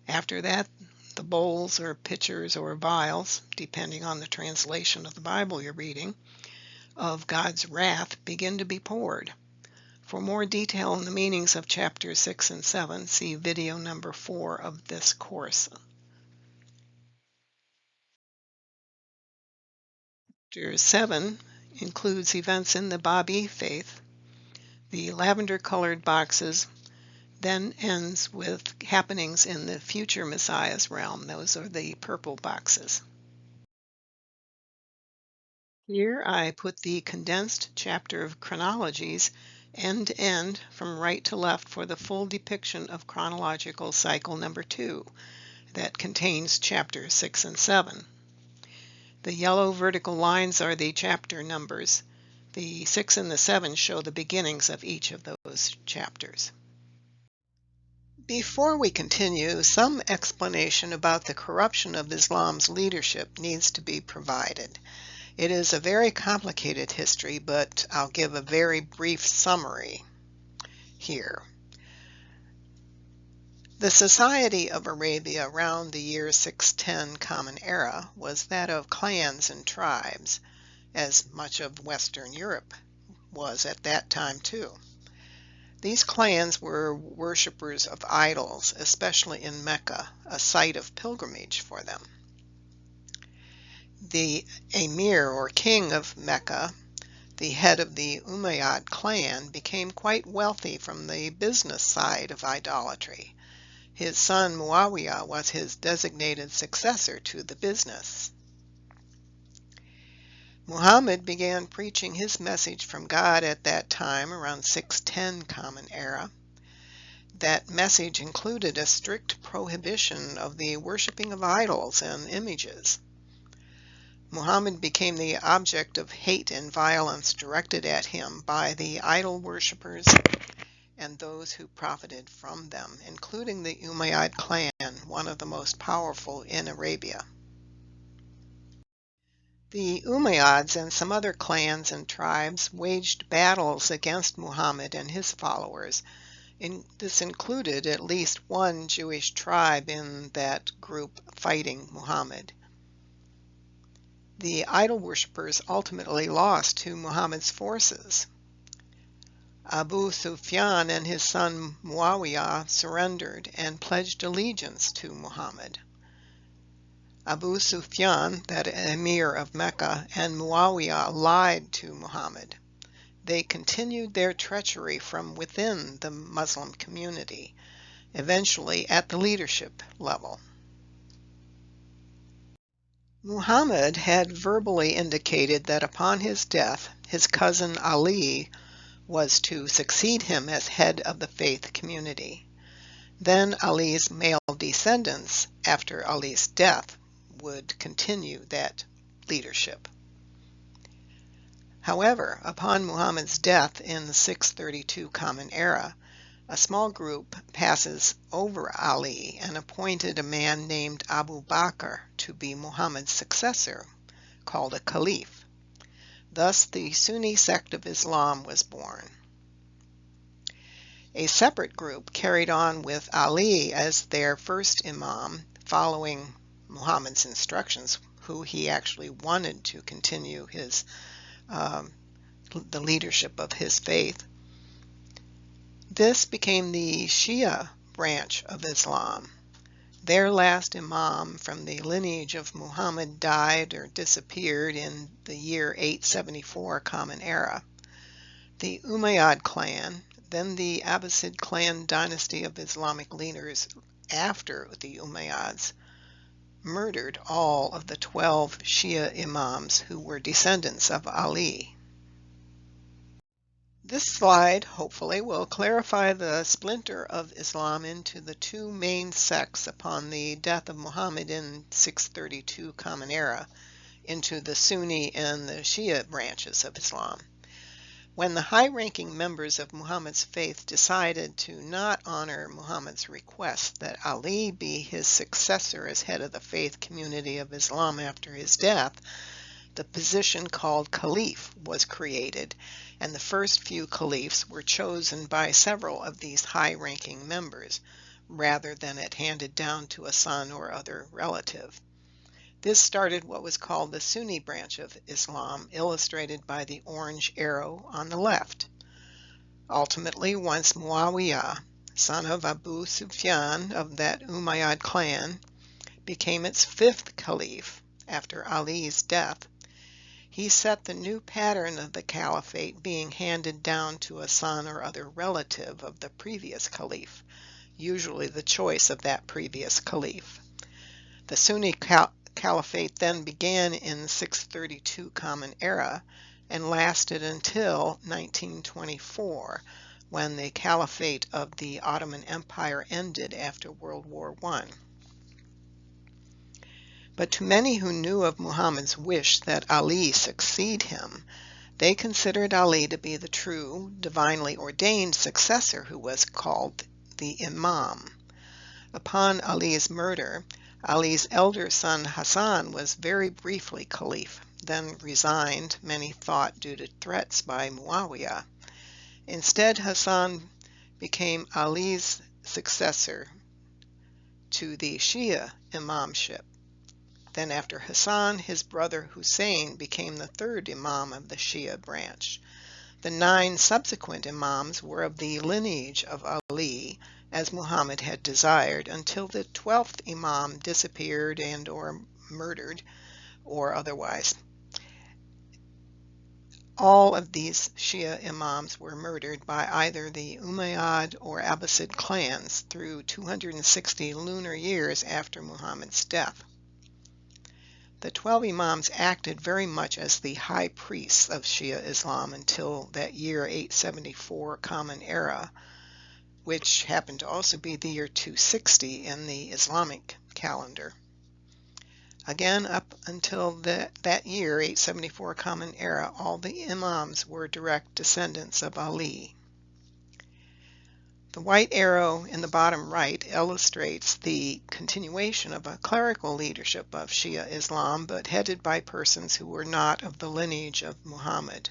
Speaker 1: After that, the bowls or pitchers or vials, depending on the translation of the Bible you're reading, of God's wrath begin to be poured. For more detail on the meanings of chapters 6 and 7, see video number 4 of this course. Chapter 7 includes events in the Baha'i faith. The lavender-colored boxes then ends with happenings in the future Messiah's realm. Those are the purple boxes. Here I put the condensed chapter of chronologies end to end from right to left for the full depiction of chronological cycle number 2 that contains chapters 6 and 7. The yellow vertical lines are the chapter numbers. The 6 and the 7 show the beginnings of each of those chapters. Before we continue, some explanation about the corruption of Islam's leadership needs to be provided. It is a very complicated history, but I'll give a very brief summary here. The society of Arabia around the year 610 Common Era was that of clans and tribes, as much of Western Europe was at that time too. These clans were worshippers of idols, especially in Mecca, a site of pilgrimage for them. The emir or king of Mecca, the head of the Umayyad clan, became quite wealthy from the business side of idolatry. His son Muawiyah was his designated successor to the business. Muhammad began preaching his message from God at that time, around 610 Common Era. That message included a strict prohibition of the worshiping of idols and images. Muhammad became the object of hate and violence directed at him by the idol worshippers and those who profited from them, including the Umayyad clan, one of the most powerful in Arabia. The Umayyads and some other clans and tribes waged battles against Muhammad and his followers. This included at least one Jewish tribe in that group fighting Muhammad. The idol worshippers ultimately lost to Muhammad's forces. Abu Sufyan and his son Muawiyah surrendered and pledged allegiance to Muhammad. Abu Sufyan, that emir of Mecca, and Muawiyah lied to Muhammad. They continued their treachery from within the Muslim community, eventually at the leadership level. Muhammad had verbally indicated that upon his death, his cousin Ali was to succeed him as head of the faith community. Then Ali's male descendants, after Ali's death, would continue that leadership. However, upon Muhammad's death in the 632 Common Era, a small group passes over Ali and appointed a man named Abu Bakr to be Muhammad's successor, called a caliph. Thus the Sunni sect of Islam was born. A separate group carried on with Ali as their first imam, following Muhammad's instructions, who he actually wanted to continue his the leadership of his faith. This became the Shia branch of Islam. Their last imam from the lineage of Muhammad died or disappeared in the year 874 Common Era. The Umayyad clan, then the Abbasid clan dynasty of Islamic leaders after the Umayyads, murdered all of the 12 Shia imams who were descendants of Ali. This slide hopefully will clarify the splinter of Islam into the two main sects upon the death of Muhammad in 632 Common Era, into the Sunni and the Shia branches of Islam. When the high-ranking members of Muhammad's faith decided to not honor Muhammad's request that Ali be his successor as head of the faith community of Islam after his death, the position called caliph was created, and the first few caliphs were chosen by several of these high-ranking members, rather than it handed down to a son or other relative. This started what was called the Sunni branch of Islam, illustrated by the orange arrow on the left. Ultimately, once Muawiyah, son of Abu Sufyan of that Umayyad clan, became its fifth caliph after Ali's death, he set the new pattern of the caliphate being handed down to a son or other relative of the previous caliph, usually the choice of that previous caliph. The Sunni caliphate then began in 632 Common Era and lasted until 1924, when the caliphate of the Ottoman Empire ended after World War I. But to many who knew of Muhammad's wish that Ali succeed him, they considered Ali to be the true, divinely ordained successor who was called the Imam. Upon Ali's murder, Ali's elder son Hassan was very briefly caliph, then resigned, many thought due to threats by Muawiyah. Instead, Hassan became Ali's successor to the Shia imamship. Then after Hassan, his brother Hussein became the third imam of the Shia branch. The 9 subsequent imams were of the lineage of Ali, as Muhammad had desired, until the 12th imam disappeared and or murdered or otherwise. All of these Shia imams were murdered by either the Umayyad or Abbasid clans through 260 lunar years after Muhammad's death. The 12 imams acted very much as the high priests of Shia Islam until that year 874 Common Era, which happened to also be the year 260 in the Islamic calendar. Again, up until that year, 874 Common Era, all the imams were direct descendants of Ali. The white arrow in the bottom right illustrates the continuation of a clerical leadership of Shia Islam, but headed by persons who were not of the lineage of Muhammad.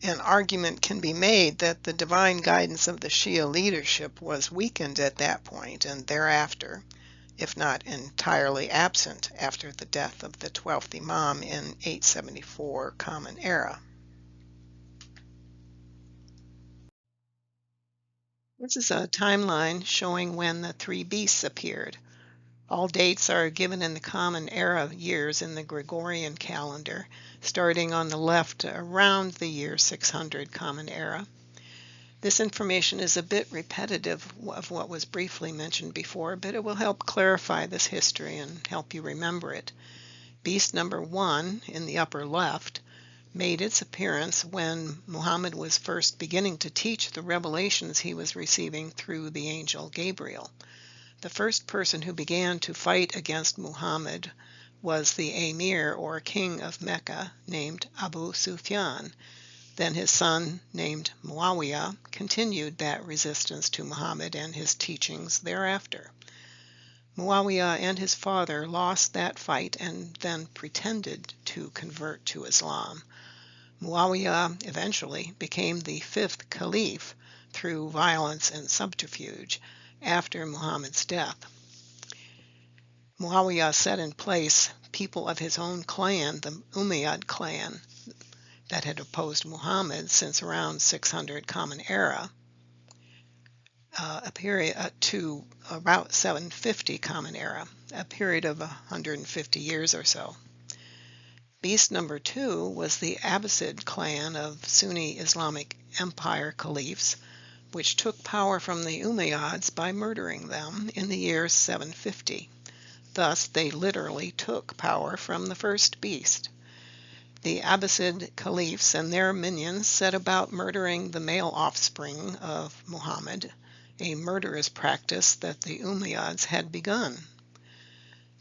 Speaker 1: An argument can be made that the divine guidance of the Shia leadership was weakened at that point and thereafter, if not entirely absent after the death of the 12th Imam in 874 Common Era. This is a timeline showing when the 3 beasts appeared. All dates are given in the Common Era years in the Gregorian calendar, starting on the left around the year 600 Common Era. This information is a bit repetitive of what was briefly mentioned before, but it will help clarify this history and help you remember it. Beast number 1 in the upper left made its appearance when Muhammad was first beginning to teach the revelations he was receiving through the angel Gabriel. The first person who began to fight against Muhammad was the emir or king of Mecca named Abu Sufyan. Then his son, named Muawiyah, continued that resistance to Muhammad and his teachings thereafter. Muawiyah and his father lost that fight and then pretended to convert to Islam. Muawiyah eventually became the 5th caliph through violence and subterfuge after Muhammad's death. Muawiyah set in place people of his own clan, the Umayyad clan, that had opposed Muhammad since around 600 Common Era, a period to about 750 Common Era, a period of 150 years or so. Beast number 2 was the Abbasid clan of Sunni Islamic Empire caliphs, which took power from the Umayyads by murdering them in the year 750. Thus, they literally took power from the first beast. The Abbasid caliphs and their minions set about murdering the male offspring of Muhammad, a murderous practice that the Umayyads had begun.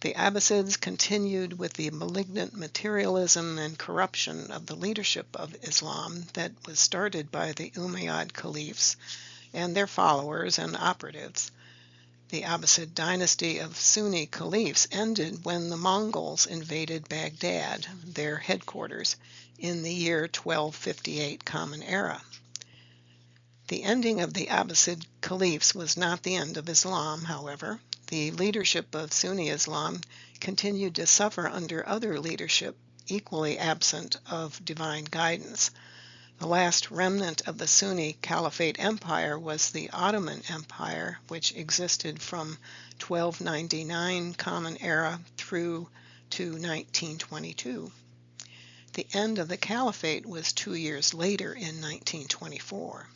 Speaker 1: The Abbasids continued with the malignant materialism and corruption of the leadership of Islam that was started by the Umayyad caliphs and their followers and operatives. The Abbasid dynasty of Sunni caliphs ended when the Mongols invaded Baghdad, their headquarters, in the year 1258 Common Era. The ending of the Abbasid caliphs was not the end of Islam, however. The leadership of Sunni Islam continued to suffer under other leadership equally absent of divine guidance. The last remnant of the Sunni Caliphate Empire was the Ottoman Empire, which existed from 1299 Common Era through to 1922. The end of the Caliphate was 2 years later in 1924.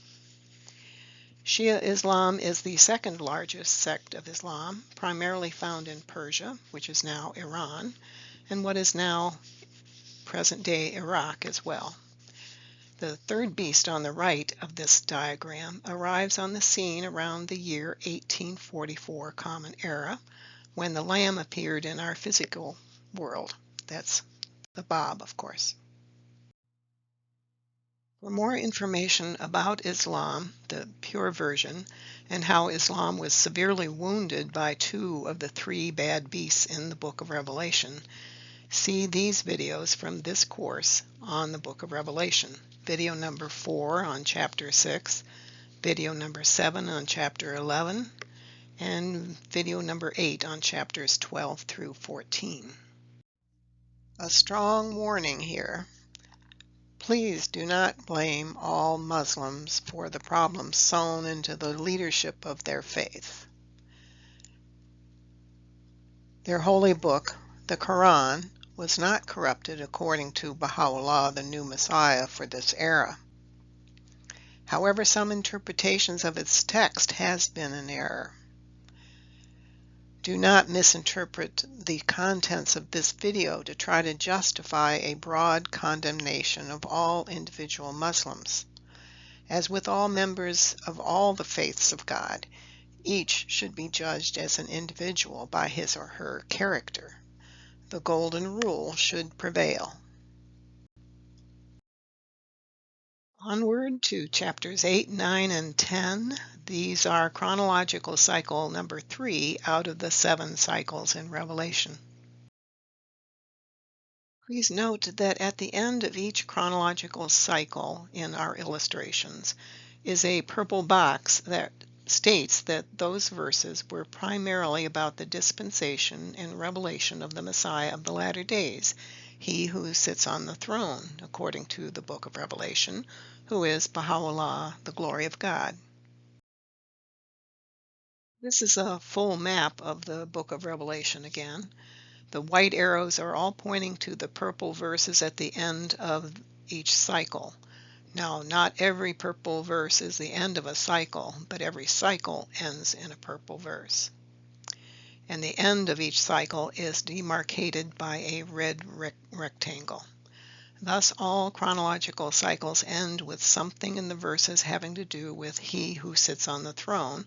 Speaker 1: Shia Islam is the second largest sect of Islam, primarily found in Persia, which is now Iran, and what is now present-day Iraq as well. The third beast on the right of this diagram arrives on the scene around the year 1844 Common Era, when the Lamb appeared in our physical world. That's the Bab, of course. For more information about Islam, the pure version, and how Islam was severely wounded by two of the three bad beasts in the Book of Revelation, see these videos from this course on the Book of Revelation. Video number 4 on Chapter 6, video number 7 on Chapter 11, and video number 8 on Chapters 12 through 14. A strong warning here. Please do not blame all Muslims for the problems sown into the leadership of their faith. Their holy book, the Quran, was not corrupted according to Bahá'u'lláh, the new Messiah for this era. However, some interpretations of its text has been in error. Do not misinterpret the contents of this video to try to justify a broad condemnation of all individual Muslims. As with all members of all the faiths of God, each should be judged as an individual by his or her character. The golden rule should prevail. Onward to chapters 8, 9, and 10. These are chronological cycle number 3 out of the 7 cycles in Revelation. Please note that at the end of each chronological cycle in our illustrations is a purple box that states that those verses were primarily about the dispensation and revelation of the Messiah of the latter days, he who sits on the throne, according to the Book of Revelation, who is Bahá'u'lláh, the glory of God. This is a full map of the Book of Revelation again. The white arrows are all pointing to the purple verses at the end of each cycle. Now, not every purple verse is the end of a cycle, but every cycle ends in a purple verse. And the end of each cycle is demarcated by a red rectangle. Thus, all chronological cycles end with something in the verses having to do with he who sits on the throne,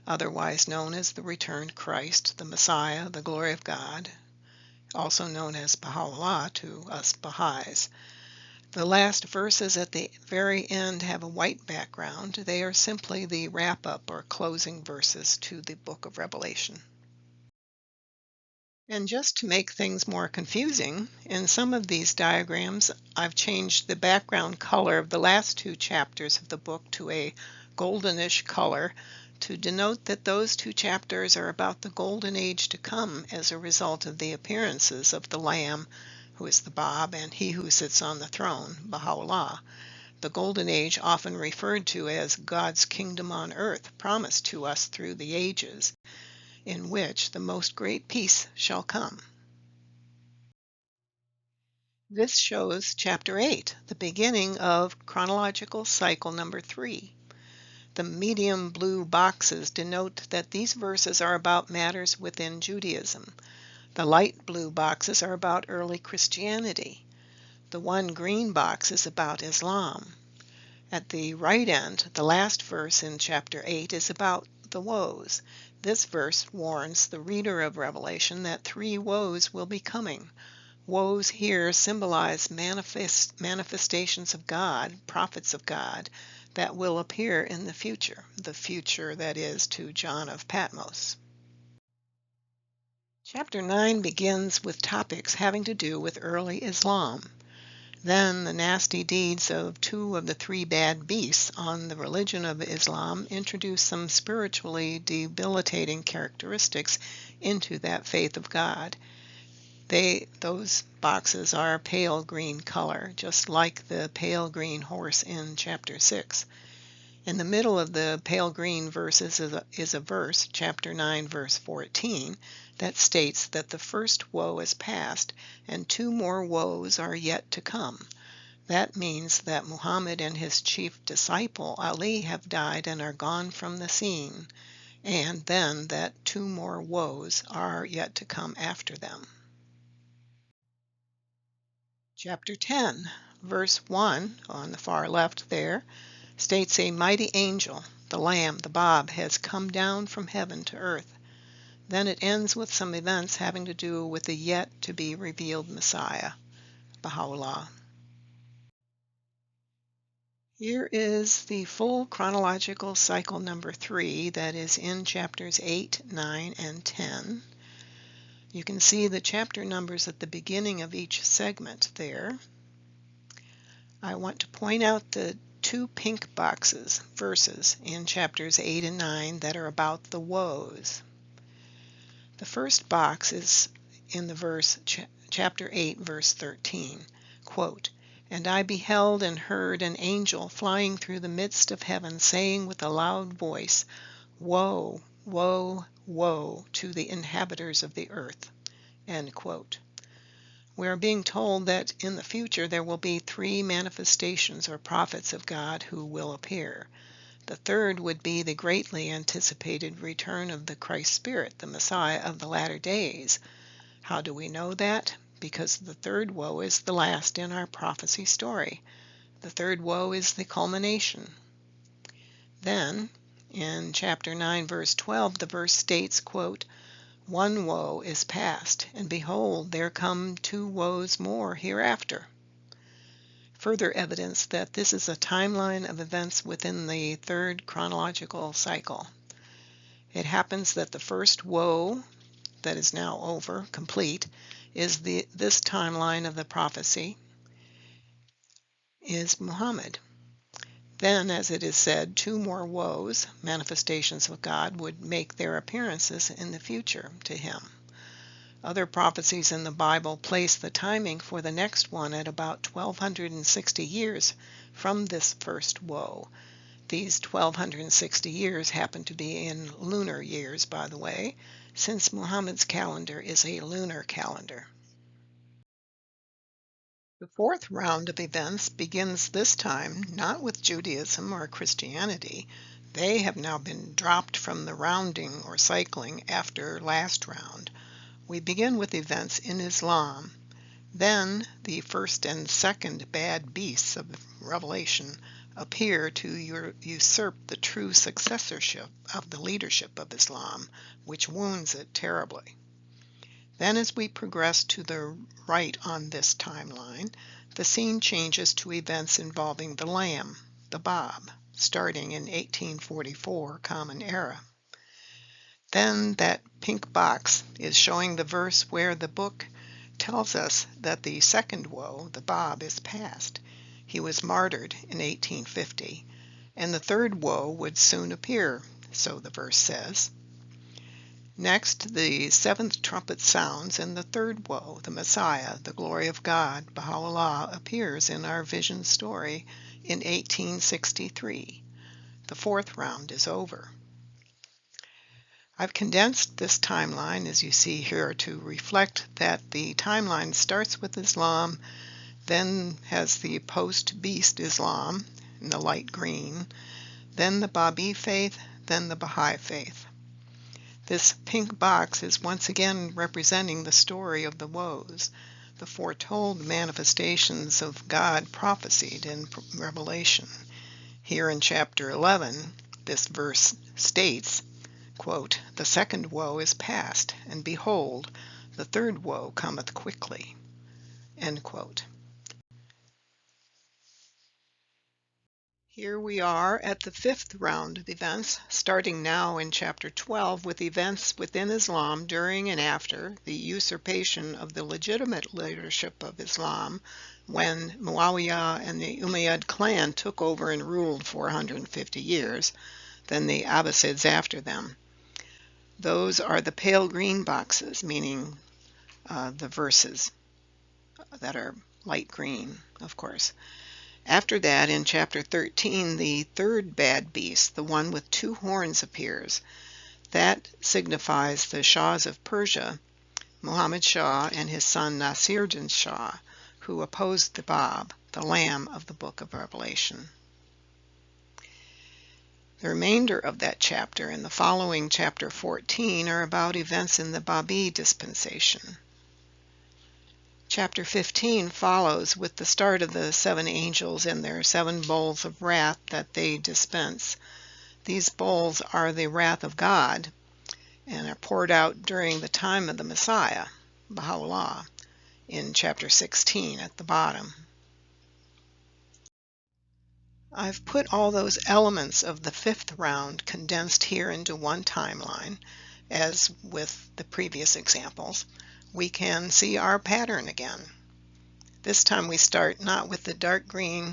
Speaker 1: otherwise known as the returned Christ, the Messiah, the glory of God, also known as Baha'u'lláh to us Baha'is. The last verses at the very end have a white background. They are simply the wrap-up or closing verses to the Book of Revelation. And just to make things more confusing, in some of these diagrams I've changed the background color of the last 2 chapters of the book to a goldenish color to denote that those 2 chapters are about the golden age to come as a result of the appearances of the Lamb, who is the Bab, and he who sits on the throne, Baha'u'lláh. The golden age, often referred to as God's kingdom on earth, promised to us through the ages, in which the most great peace shall come. This shows chapter 8, the beginning of chronological cycle number 3. The medium blue boxes denote that these verses are about matters within Judaism. The light blue boxes are about early Christianity. The one green box is about Islam. At the right end, the last verse in chapter 8 is about the woes. This verse warns the reader of Revelation that 3 woes will be coming. Woes here symbolize manifestations of God, prophets of God, that will appear in the future that is to John of Patmos. Chapter 9 begins with topics having to do with early Islam. Then the nasty deeds of 2 of the 3 bad beasts on the religion of Islam introduce some spiritually debilitating characteristics into that faith of God. Those boxes are pale green color, just like the pale green horse in chapter 6. In the middle of the pale green verses is a verse, chapter 9, verse 14, that states that the first woe is past and 2 more woes are yet to come. That means that Muhammad and his chief disciple Ali have died and are gone from the scene, and then that 2 more woes are yet to come after them. Chapter 10, verse 1, on the far left there, states a mighty angel, the Lamb, the Bab, has come down from heaven to earth. Then it ends with some events having to do with the yet-to-be-revealed Messiah, Bahá'u'lláh. Here is the full chronological cycle number 3 that is in chapters 8, 9, and 10. You can see the chapter numbers at the beginning of each segment there. I want to point out the 2 pink boxes, verses, in chapters 8 and 9 that are about the woes. The first box is in the verse, chapter 8, verse 13, quote, "And I beheld and heard an angel flying through the midst of heaven, saying with a loud voice, Woe, woe, woe to the inhabitants of the earth." End quote. We are being told that in the future there will be 3 manifestations or prophets of God who will appear. The third would be the greatly anticipated return of the Christ Spirit, the Messiah of the latter days. How do we know that? Because the third woe is the last in our prophecy story. The third woe is the culmination. Then, in chapter 9, verse 12, the verse states, quote, "One woe is past, and behold, there come 2 woes more hereafter." Further evidence that this is a timeline of events within the third chronological cycle. It happens that the first woe, that is now over, complete, is this timeline of the prophecy, is Muhammad. Then, as it is said, 2 more woes, manifestations of God, would make their appearances in the future to him. Other prophecies in the Bible place the timing for the next one at about 1260 years from this first woe. These 1260 years happen to be in lunar years, by the way, since Muhammad's calendar is a lunar calendar. The 4th round of events begins this time not with Judaism or Christianity. They have now been dropped from the rounding or cycling after last round. We begin with events in Islam. Then the first and second bad beasts of Revelation appear to usurp the true successorship of the leadership of Islam, which wounds it terribly. Then as we progress to the right on this timeline, the scene changes to events involving the Lamb, the Bab, starting in 1844 Common Era. Then that pink box is showing the verse where the book tells us that the second woe, the Bab, is past. He was martyred in 1850, and the third woe would soon appear, so the verse says. Next, the 7th trumpet sounds, and the third woe, the Messiah, the glory of God, Bahá'u'lláh, appears in our vision story in 1863. The 4th round is over. I've condensed this timeline, as you see here, to reflect that the timeline starts with Islam, then has the post-beast Islam in the light green, then the Baha'i faith, then the Baha'i faith. This pink box is once again representing the story of the woes, the foretold manifestations of God prophesied in Revelation. Here in chapter 11, this verse states, quote, "The second woe is past, and behold, the third woe cometh quickly." End quote. Here we are at the 5th round of events, starting now in chapter 12 with events within Islam during and after the usurpation of the legitimate leadership of Islam when Muawiyah and the Umayyad clan took over and ruled for 150 years, then the Abbasids after them. Those are the pale green boxes, meaning the verses that are light green, of course. After that, in chapter 13, the third bad beast, the one with 2 horns, appears. That signifies the Shahs of Persia, Muhammad Shah and his son Nasiruddin Shah, who opposed the Bab, the Lamb of the book of Revelation. The remainder of that chapter and the following chapter 14 are about events in the Baha'i dispensation. Chapter 15 follows with the start of the 7 angels and their 7 bowls of wrath that they dispense. These bowls are the wrath of God and are poured out during the time of the Messiah, Bahá'u'lláh, in chapter 16 at the bottom. I've put all those elements of the 5th round condensed here into one timeline, as with the previous examples. We can see our pattern again. This time we start not with the dark green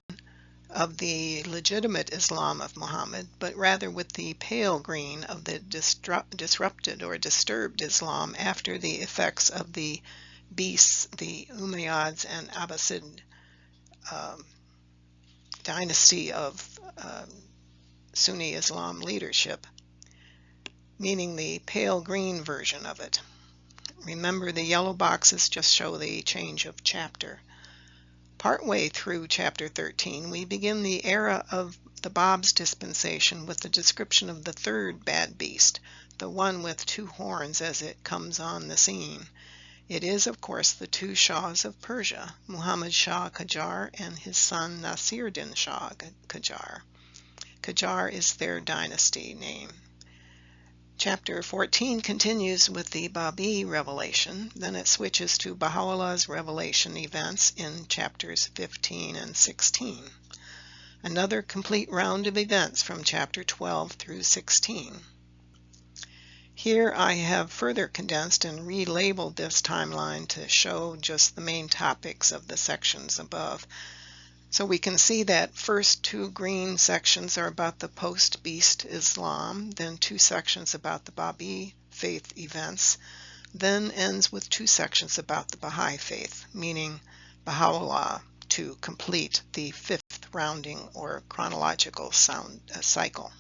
Speaker 1: of the legitimate Islam of Muhammad, but rather with the pale green of the disrupted or disturbed Islam after the effects of the beasts, the Umayyads and Abbasid dynasty of Sunni Islam leadership, meaning the pale green version of it. Remember, the yellow boxes just show the change of chapter. Partway through chapter 13, we begin the era of the Bab's dispensation with the description of the 3rd bad beast, the one with 2 horns as it comes on the scene. It is, of course, the 2 Shahs of Persia, Muhammad Shah Qajar and his son Nasir-Din Shah Qajar. Qajar is their dynasty name. Chapter 14 continues with the Baha'i revelation, then it switches to Baha'u'llah's revelation events in chapters 15 and 16. Another complete round of events from chapter 12 through 16. Here I have further condensed and relabeled this timeline to show just the main topics of the sections above. So we can see that first 2 green sections are about the post-beast Islam, then 2 sections about the Baha'i faith events, then ends with 2 sections about the Baha'i faith, meaning Baha'u'lláh, to complete the 5th rounding or chronological cycle.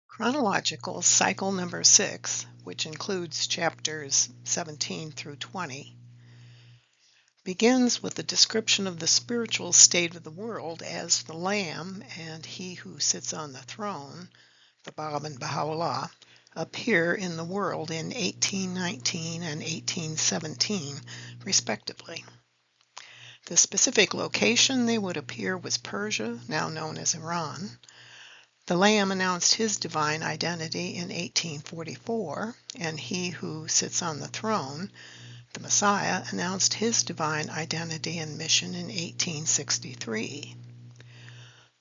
Speaker 1: Chronological cycle number 6, which includes chapters 17 through 20, begins with a description of the spiritual state of the world as the Lamb and he who sits on the throne, the Bab and Baha'u'lláh, appear in the world in 1819 and 1817, respectively. The specific location they would appear was Persia, now known as Iran. The Lamb announced his divine identity in 1844, and he who sits on the throne, the Messiah, announced his divine identity and mission in 1863.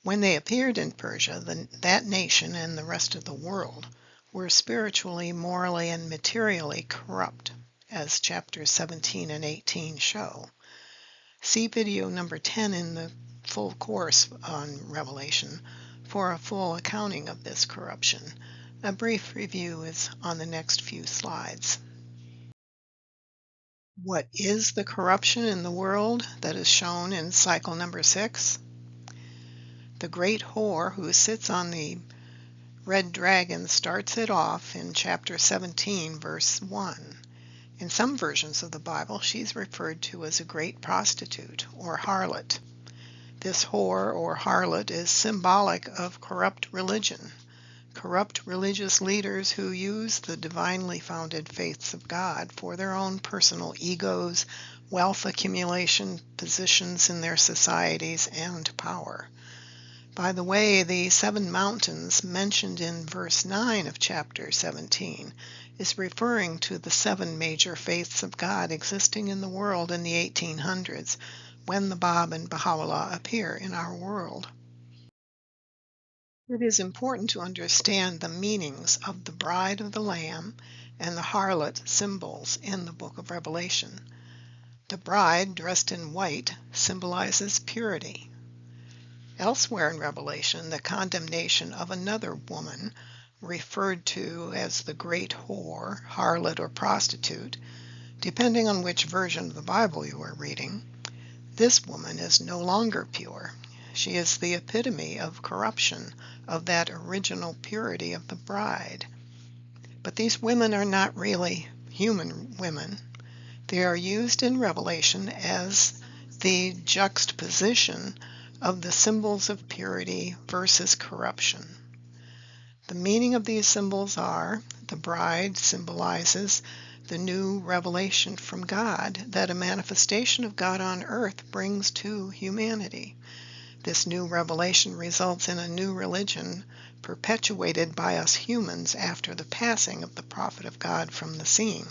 Speaker 1: When they appeared in Persia, that nation and the rest of the world were spiritually, morally, and materially corrupt, as chapters 17 and 18 show. See video number 10 in the full course on Revelation for a full accounting of this corruption. A brief review is on the next few slides. What is the corruption in the world that is shown in cycle number 6? The great whore who sits on the red dragon starts it off in chapter 17, verse 1. In some versions of the Bible, she's referred to as a great prostitute or harlot. This whore or harlot is symbolic of corrupt religion. Corrupt religious leaders who use the divinely founded faiths of God for their own personal egos, wealth accumulation, positions in their societies, and power. By the way, the 7 mountains mentioned in verse 9 of chapter 17 is referring to the 7 major faiths of God existing in the world in the 1800s, when the Bab and Baha'u'lláh appear in our world. It is important to understand the meanings of the bride of the Lamb and the harlot symbols in the book of Revelation. The bride, dressed in white, symbolizes purity. Elsewhere in Revelation, the condemnation of another woman, referred to as the great whore, harlot, or prostitute, depending on which version of the Bible you are reading, this woman is no longer pure. She is the epitome of corruption of that original purity of the bride. But these women are not really human women. They are used in Revelation as the juxtaposition of the symbols of purity versus corruption. The meaning of these symbols are: the bride symbolizes the new revelation from God that a manifestation of God on earth brings to humanity. This new revelation results in a new religion perpetuated by us humans after the passing of the prophet of God from the scene.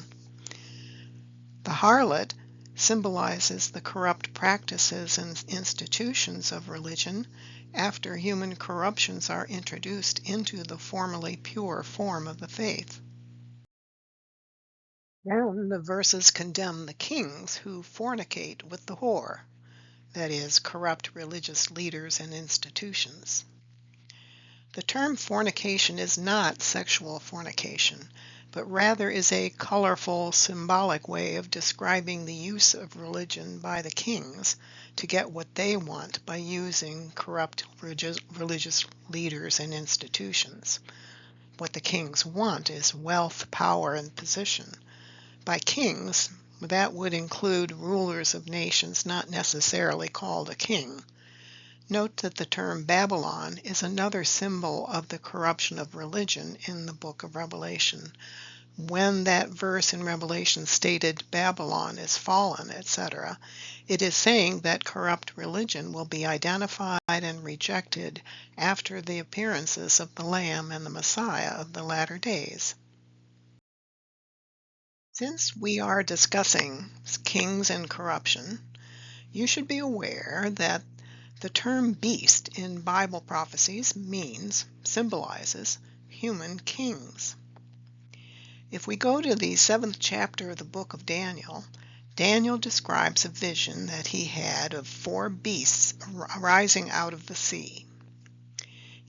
Speaker 1: The harlot symbolizes the corrupt practices and institutions of religion after human corruptions are introduced into the formerly pure form of the faith. Then the verses condemn the kings who fornicate with the whore, that is, corrupt religious leaders and institutions. The term fornication is not sexual fornication, but rather is a colorful, symbolic way of describing the use of religion by the kings to get what they want by using corrupt religious leaders and institutions. What the kings want is wealth, power, and position. By kings, that would include rulers of nations not necessarily called a king. Note that the term Babylon is another symbol of the corruption of religion in the book of Revelation. When that verse in Revelation stated Babylon is fallen, etc., it is saying that corrupt religion will be identified and rejected after the appearances of the Lamb and the Messiah of the latter days. Since we are discussing kings and corruption, you should be aware that the term beast in Bible prophecies symbolizes human kings. If we go to the 7th chapter of the book of Daniel, Daniel describes a vision that he had of 4 beasts arising out of the sea.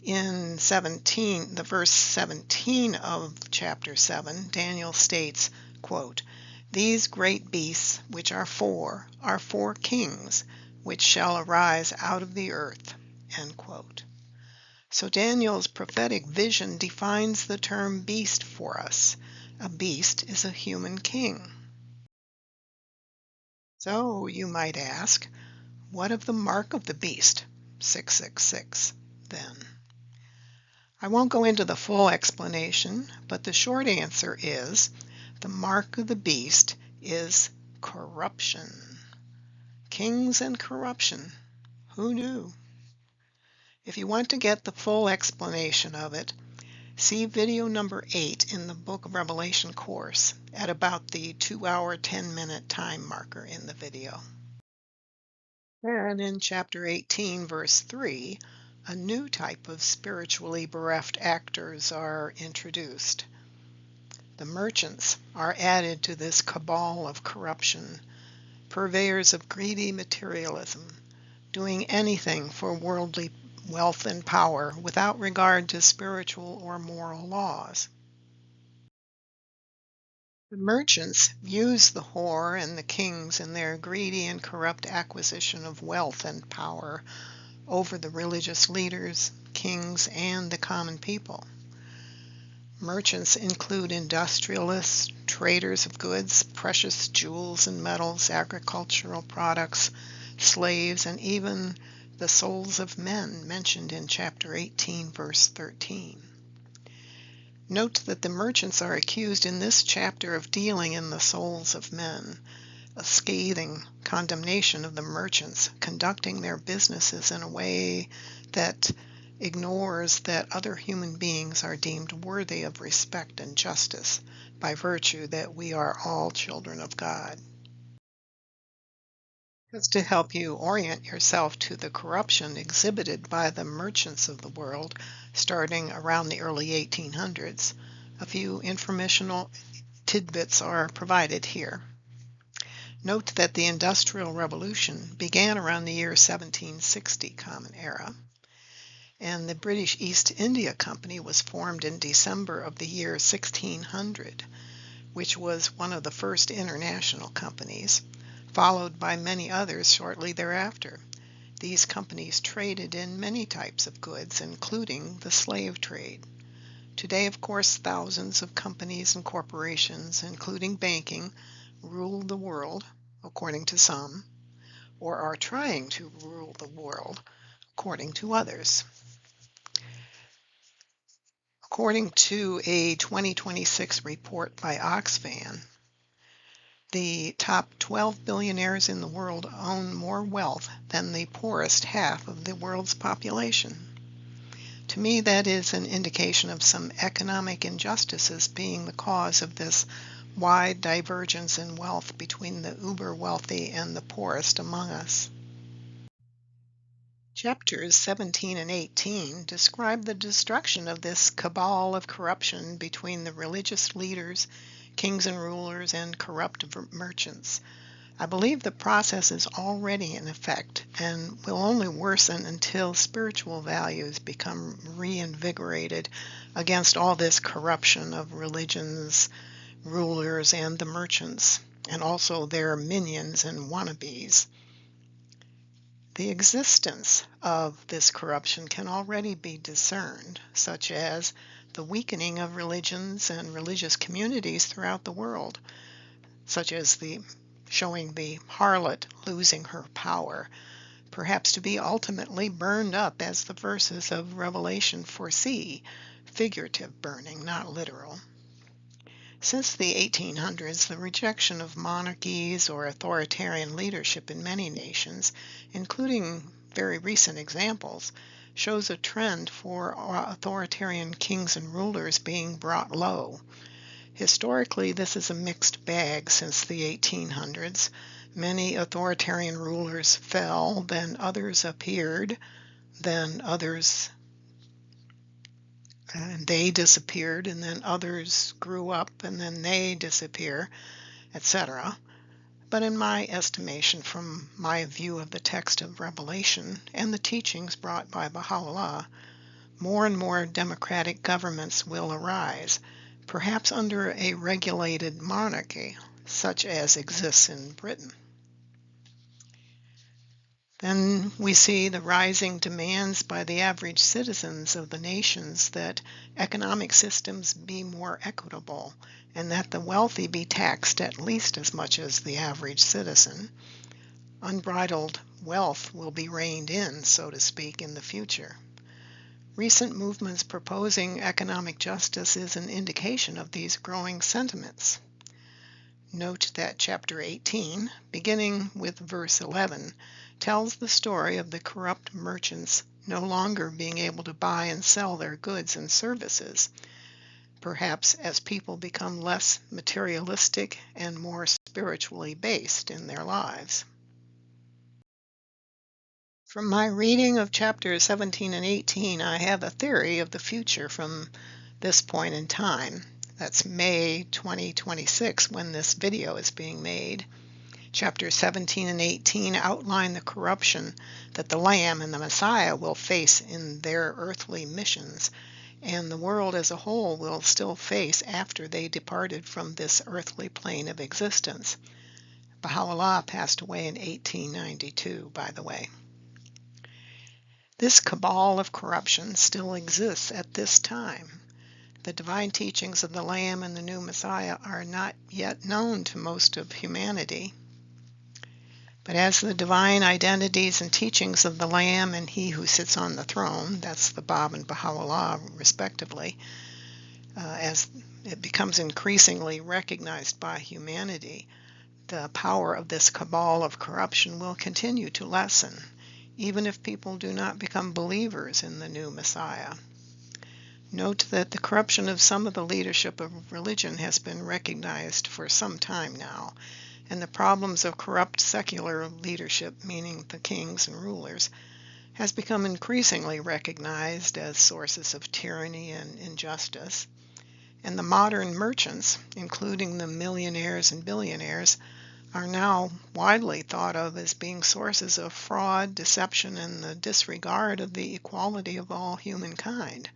Speaker 1: In the verse 17 of chapter 7, Daniel states, quote, "These great beasts, which are 4 kings, which shall arise out of the earth." End quote. So Daniel's prophetic vision defines the term beast for us. A beast is a human king. So you might ask, what of the mark of the beast, 666, then? I won't go into the full explanation, but the short answer is the mark of the beast is corruption. Kings and corruption. Who knew? If you want to get the full explanation of it, see video number 8 in the Book of Revelation course at about the 2-hour, 10-minute time marker in the video. And in chapter 18, verse 3, a new type of spiritually bereft actors are introduced. The merchants are added to this cabal of corruption, purveyors of greedy materialism, doing anything for worldly wealth and power without regard to spiritual or moral laws. The merchants use the whore and the kings in their greedy and corrupt acquisition of wealth and power over the religious leaders, kings, and the common people. Merchants include industrialists, traders of goods, precious jewels and metals, agricultural products, slaves, and even the souls of men mentioned in chapter 18, verse 13. Note that the merchants are accused in this chapter of dealing in the souls of men, a scathing condemnation of the merchants conducting their businesses in a way that ignores that other human beings are deemed worthy of respect and justice by virtue that we are all children of God. Just to help you orient yourself to the corruption exhibited by the merchants of the world starting around the early 1800s, a few informational tidbits are provided here. Note that the Industrial Revolution began around the year 1760 Common Era, and the British East India Company was formed in December of the year 1600, which was one of the first international companies, followed by many others shortly thereafter. These companies traded in many types of goods, including the slave trade. Today, of course, thousands of companies and corporations, including banking, rule the world, according to some, or are trying to rule the world, according to others. According to a 2026 report by Oxfam, the top 12 billionaires in the world own more wealth than the poorest half of the world's population. To me, that is an indication of some economic injustices being the cause of this wide divergence in wealth between the uber-wealthy and the poorest among us. Chapters 17 and 18 describe the destruction of this cabal of corruption between the religious leaders, kings and rulers, and corrupt merchants. I believe the process is already in effect and will only worsen until spiritual values become reinvigorated against all this corruption of religions, rulers, and the merchants, and also their minions and wannabes. The existence of this corruption can already be discerned, such as the weakening of religions and religious communities throughout the world, such as showing the harlot losing her power, perhaps to be ultimately burned up as the verses of Revelation foresee, figurative burning, not literal. Since the 1800s, the rejection of monarchies or authoritarian leadership in many nations, including very recent examples, shows a trend for authoritarian kings and rulers being brought low. Historically, this is a mixed bag since the 1800s. Many authoritarian rulers fell, then others appeared, then others and they disappeared, and then others grew up, and then they disappear, etc. But in my estimation, from my view of the text of Revelation and the teachings brought by Bahá'u'lláh, more and more democratic governments will arise, perhaps under a regulated monarchy, such as exists in Britain. Then we see the rising demands by the average citizens of the nations that economic systems be more equitable and that the wealthy be taxed at least as much as the average citizen. Unbridled wealth will be reined in, so to speak, in the future. Recent movements proposing economic justice is an indication of these growing sentiments. Note that chapter 18, beginning with verse 11, tells the story of the corrupt merchants no longer being able to buy and sell their goods and services, perhaps as people become less materialistic and more spiritually based in their lives. From my reading of chapters 17 and 18, I have a theory of the future from this point in time. That's May 2026 when this video is being made. Chapters 17 and 18 outline the corruption that the Lamb and the Messiah will face in their earthly missions, and the world as a whole will still face after they departed from this earthly plane of existence. Bahá'u'lláh passed away in 1892, by the way. This cabal of corruption still exists at this time. The divine teachings of the Lamb and the new Messiah are not yet known to most of humanity. But as the divine identities and teachings of the Lamb and He who sits on the throne, that's the Bab and Bahá'u'lláh respectively, as it becomes increasingly recognized by humanity, the power of this cabal of corruption will continue to lessen, even if people do not become believers in the new Messiah. Note that the corruption of some of the leadership of religion has been recognized for some time now, and the problems of corrupt secular leadership, meaning the kings and rulers, has become increasingly recognized as sources of tyranny and injustice. And the modern merchants, including the millionaires and billionaires, are now widely thought of as being sources of fraud, deception, and the disregard of the equality of all humankind.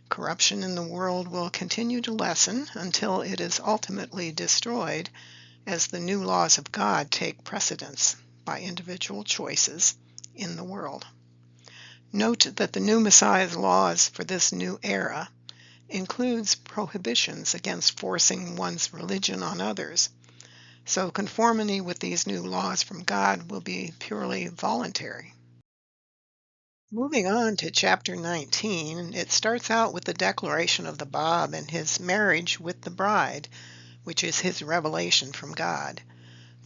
Speaker 1: Corruption in the world will continue to lessen until it is ultimately destroyed as the new laws of God take precedence by individual choices in the world. Note that the new Messiah's laws for this new era includes prohibitions against forcing one's religion on others. So conformity with these new laws from God will be purely voluntary. Moving on to chapter 19, it starts out with the declaration of the Bab and his marriage with the bride, which is his revelation from God.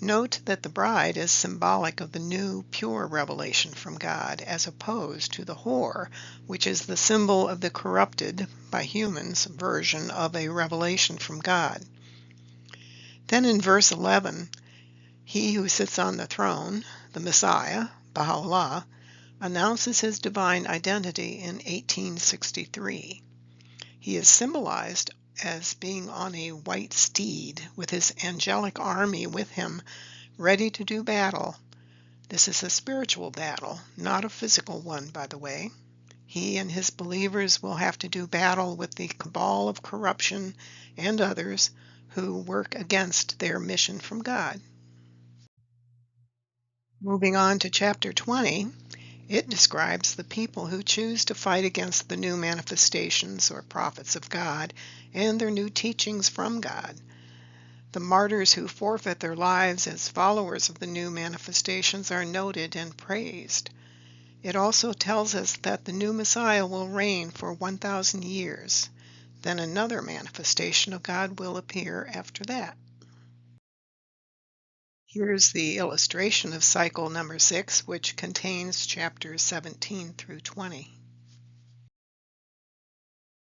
Speaker 1: Note that the bride is symbolic of the new, pure revelation from God, as opposed to the whore, which is the symbol of the corrupted, by humans, version of a revelation from God. Then in verse 11, he who sits on the throne, the Messiah, Bahá'u'lláh, announces his divine identity in 1863. He is symbolized as being on a white steed with his angelic army with him, ready to do battle. This is a spiritual battle, not a physical one, by the way. He and his believers will have to do battle with the cabal of corruption and others who work against their mission from God. Moving on to chapter 20, it describes the people who choose to fight against the new manifestations or prophets of God and their new teachings from God. The martyrs who forfeit their lives as followers of the new manifestations are noted and praised. It also tells us that the new Messiah will reign for 1,000 years. Then another manifestation of God will appear after that. Here's the illustration of cycle number 6, which contains chapters 17 through 20.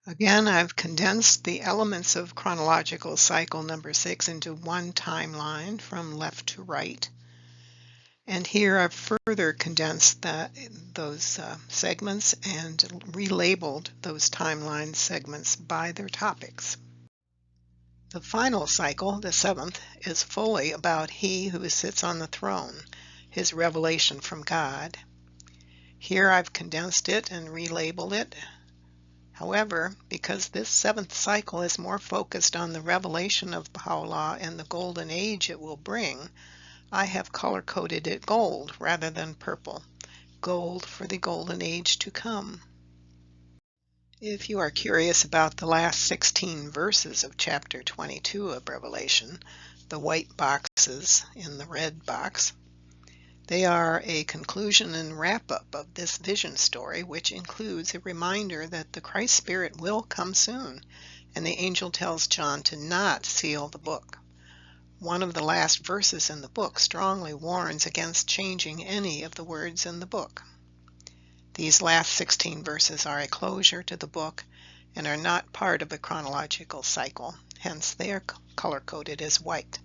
Speaker 1: Again, I've condensed the elements of chronological cycle number 6 into one timeline from left to right. And here I've further condensed those segments and relabeled those timeline segments by their topics. The final cycle, the 7th, is fully about he who sits on the throne, his revelation from God. Here I've condensed it and relabeled it. However, because this 7th cycle is more focused on the revelation of Bahá'u'lláh and the golden age it will bring, I have color-coded it gold rather than purple. Gold for the golden age to come. If you are curious about the last 16 verses of chapter 22 of Revelation, the white boxes in the red box, they are a conclusion and wrap-up of this vision story, which includes a reminder that the Christ Spirit will come soon, and the angel tells John to not seal the book. One of the last verses in the book strongly warns against changing any of the words in the book. These last 16 verses are a closure to the book and are not part of a chronological cycle, hence they are color-coded as white.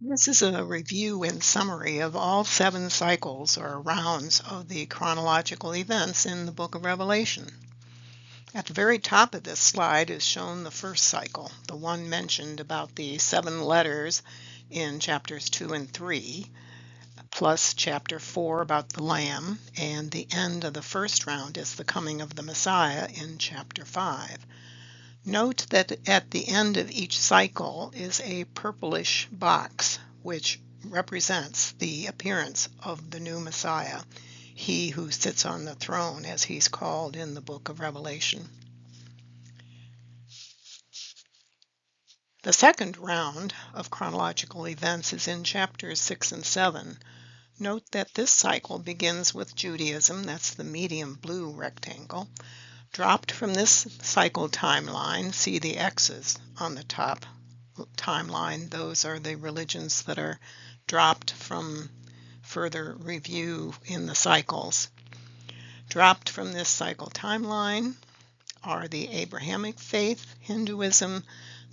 Speaker 1: This is a review and summary of all 7 cycles or rounds of the chronological events in the book of Revelation. At the very top of this slide is shown the first cycle, the one mentioned about the 7 letters in chapters 2 and 3, plus chapter 4 about the Lamb, and the end of the first round is the coming of the Messiah in chapter 5. Note that at the end of each cycle is a purplish box, which represents the appearance of the new Messiah, he who sits on the throne, as he's called in the book of Revelation. The second round of chronological events is in chapters 6 and 7. Note that this cycle begins with Judaism, that's the medium blue rectangle. Dropped from this cycle timeline, see the X's on the top timeline. Those are the religions that are dropped from further review in the cycles. Dropped from this cycle timeline are the Abrahamic faith, Hinduism,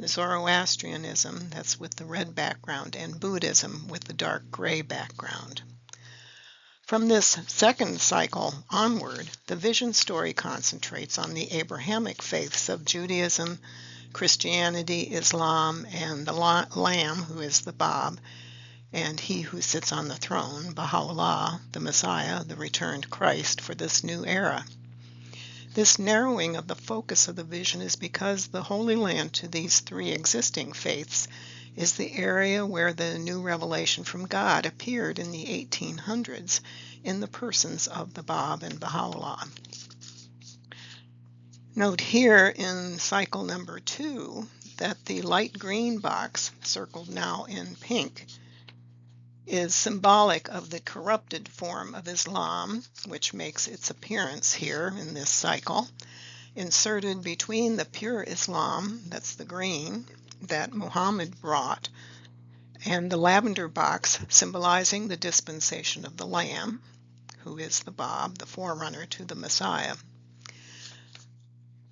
Speaker 1: Zoroastrianism, that's with the red background, and Buddhism with the dark gray background. From this second cycle onward, the vision story concentrates on the Abrahamic faiths of Judaism, Christianity, Islam, and the Lamb, who is the Bab, and he who sits on the throne, Bahá'u'lláh, the Messiah, the returned Christ for this new era. This narrowing of the focus of the vision is because the Holy Land to these 3 existing faiths is the area where the new revelation from God appeared in the 1800s in the persons of the Bab and Bahá'u'lláh. Note here in cycle number 2, that the light green box, circled now in pink, is symbolic of the corrupted form of Islam, which makes its appearance here in this cycle, inserted between the pure Islam, that's the green, that Muhammad brought, and the lavender box symbolizing the dispensation of the Lamb, who is the Bab, the forerunner to the Messiah.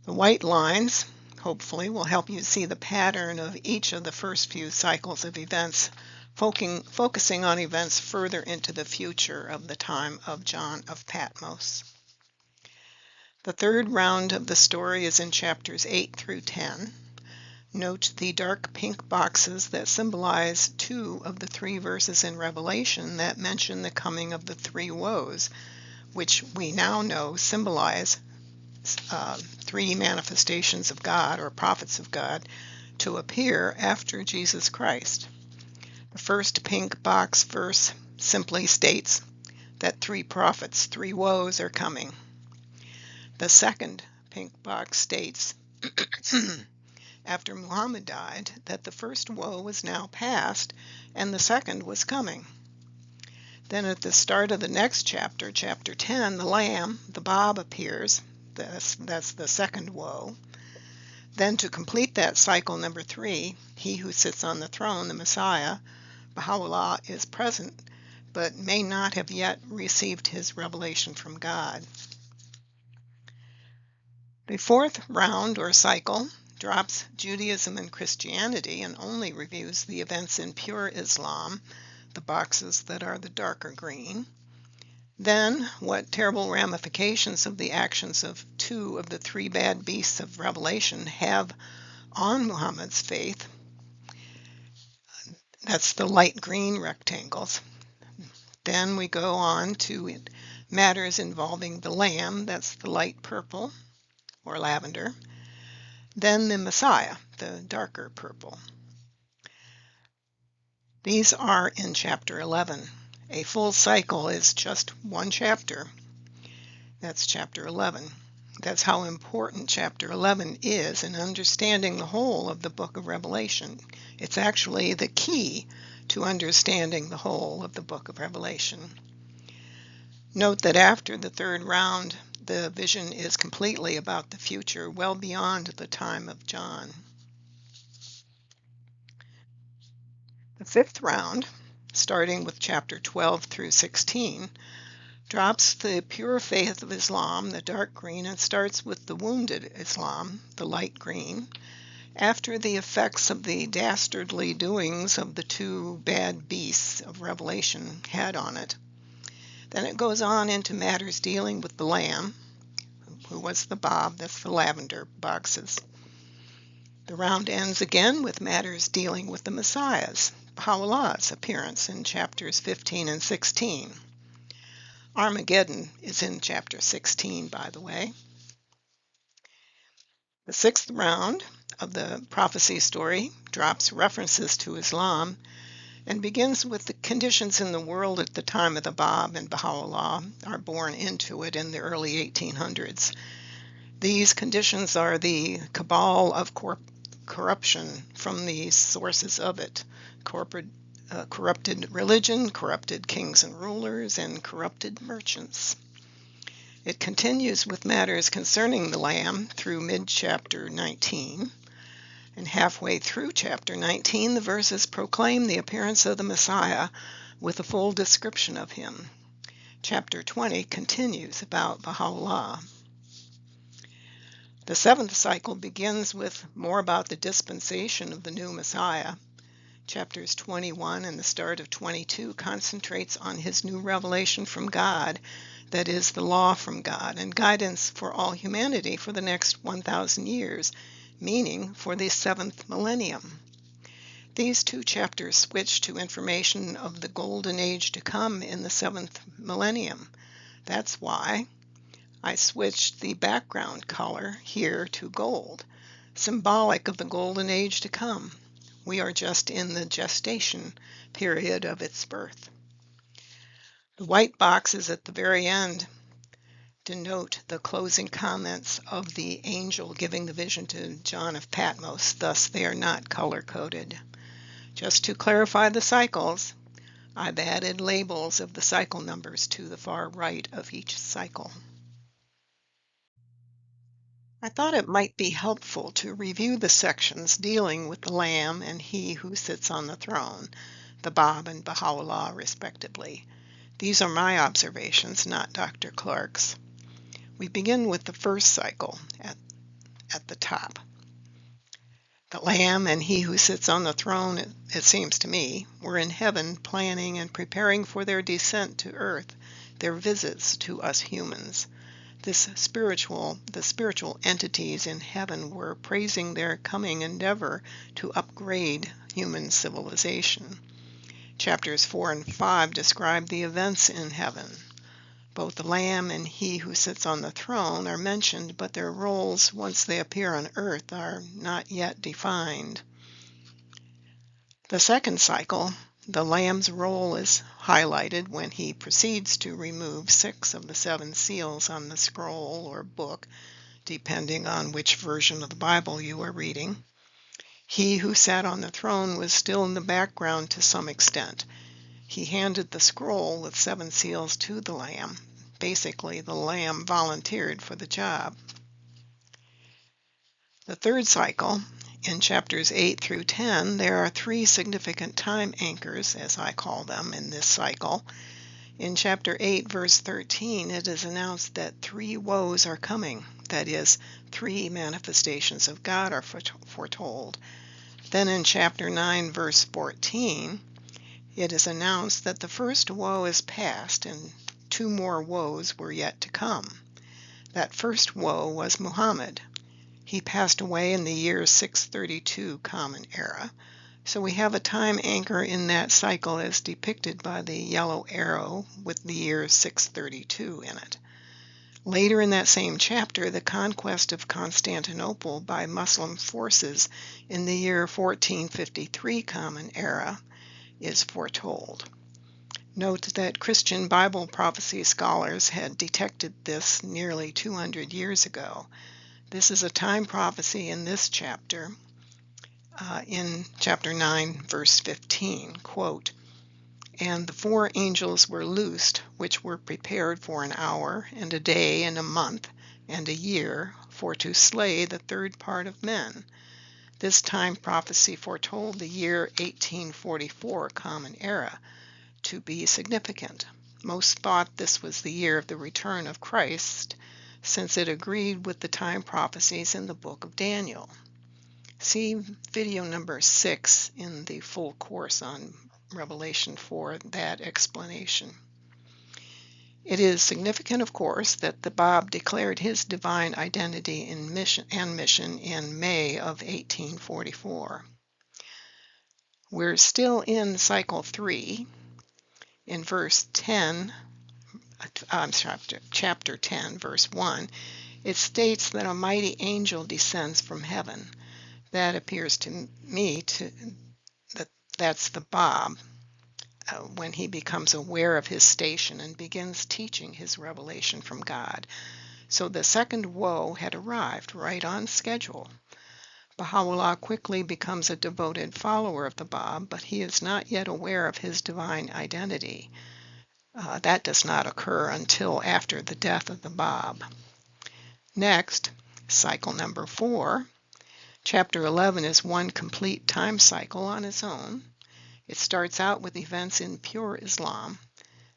Speaker 1: The white lines, hopefully, will help you see the pattern of each of the first few cycles of events, focusing on events further into the future of the time of John of Patmos. The third round of the story is in chapters 8 through 10. Note the dark pink boxes that symbolize 2 of the 3 verses in Revelation that mention the coming of the 3 woes, which we now know symbolize 3 manifestations of God, or prophets of God, to appear after Jesus Christ. The first pink box verse simply states that 3 prophets, 3 woes are coming. The second pink box states, after Muhammad died, that the first woe was now past and the second was coming. Then at the start of the next chapter, chapter 10, the Lamb, the Bab, appears. That's the second woe. Then to complete that cycle number 3, he who sits on the throne, the Messiah, Bahá'u'lláh, is present, but may not have yet received his revelation from God. The fourth round or cycle drops Judaism and Christianity and only reviews the events in pure Islam, the boxes that are the darker green. Then, what terrible ramifications of the actions of 2 of the 3 bad beasts of Revelation have on Muhammad's faith. That's the light green rectangles. Then we go on to matters involving the Lamb, that's the light purple or lavender. Then the Messiah, the darker purple. These are in chapter 11. A full cycle is just 1 chapter. That's chapter 11. That's how important chapter 11 is in understanding the whole of the book of Revelation. It's actually the key to understanding the whole of the book of Revelation. Note that after the third round, the vision is completely about the future, well beyond the time of John. The fifth round, starting with chapter 12 through 16, drops the pure faith of Islam, the dark green, and starts with the wounded Islam, the light green, after the effects of the dastardly doings of the 2 bad beasts of Revelation had on it. Then it goes on into matters dealing with the Lamb, who was the Bab, that's the lavender boxes. The round ends again with matters dealing with the Messiah's, Bahá'u'llah's appearance in chapters 15 and 16. Armageddon is in chapter 16, by the way. The 6th round of the prophecy story drops references to Islam and begins with the conditions in the world at the time of the Bab and Bahá'u'lláh are born into it in the early 1800s. These conditions are the cabal of corruption from the sources of it, corrupted religion, corrupted kings and rulers, and corrupted merchants. It continues with matters concerning the Lamb through mid-chapter 19. And halfway through chapter 19, the verses proclaim the appearance of the Messiah with a full description of him. Chapter 20 continues about Bahá'u'lláh. The 7th cycle begins with more about the dispensation of the new Messiah. Chapters 21 and the start of 22 concentrates on his new revelation from God, that is, the law from God, and guidance for all humanity for the next 1,000 years, meaning for the 7th millennium. These 2 chapters switch to information of the golden age to come in the 7th millennium. That's why I switched the background color here to gold, symbolic of the golden age to come. We are just in the gestation period of its birth. The white boxes at the very end denote the closing comments of the angel giving the vision to John of Patmos, thus they are not color-coded. Just to clarify the cycles, I've added labels of the cycle numbers to the far right of each cycle. I thought it might be helpful to review the sections dealing with the Lamb and He who sits on the throne, the Bab and Bahá'u'lláh respectively. These are my observations, not Dr. Clark's. We begin with the first cycle at the top. The Lamb and He who sits on the throne, it seems to me, were in heaven planning and preparing for their descent to earth, their visits to us humans. The spiritual entities in heaven were praising their coming endeavor to upgrade human civilization. Chapters 4 and 5 describe the events in heaven. Both the Lamb and He who sits on the throne are mentioned, but their roles, once they appear on earth, are not yet defined. The second cycle, the Lamb's role is highlighted when he proceeds to remove 6 of the 7 seals on the scroll or book, depending on which version of the Bible you are reading. He who sat on the throne was still in the background to some extent. He handed the scroll with 7 seals to the Lamb. Basically, the Lamb volunteered for the job. The third cycle, in chapters 8 through 10, there are 3 significant time anchors, as I call them, in this cycle. In chapter 8, verse 13, it is announced that 3 woes are coming. That is, 3 manifestations of God are foretold. Then in chapter 9, verse 14, it is announced that the first woe is past and 2 more woes were yet to come. That first woe was Muhammad. He passed away in the year 632 Common Era. So we have a time anchor in that cycle as depicted by the yellow arrow with the year 632 in it. Later in that same chapter, the conquest of Constantinople by Muslim forces in the year 1453 Common Era is foretold. Note that Christian Bible prophecy scholars had detected this nearly 200 years ago. This is a time prophecy in this chapter, in chapter 9, verse 15, quote, "And the 4 angels were loosed, which were prepared for an hour, and a day, and a month, and a year, for to slay the 3rd part of men." This time prophecy foretold the year 1844 Common Era to be significant. Most thought this was the year of the return of Christ, since it agreed with the time prophecies in the book of Daniel. See video number 6 in the full course on Revelation for that explanation. It is significant, of course, that the Bab declared his divine identity and mission in May of 1844. We're still in cycle 3. In verse 10, chapter 10, verse 1, it states that a mighty angel descends from heaven. That appears to me that's the Bab, when he becomes aware of his station and begins teaching his revelation from God. So the second woe had arrived right on schedule. Bahá'u'lláh quickly becomes a devoted follower of the Bab, but he is not yet aware of his divine identity. That does not occur until after the death of the Bab. Next, cycle number 4. Chapter 11 is one complete time cycle on its own. It starts out with events in pure Islam,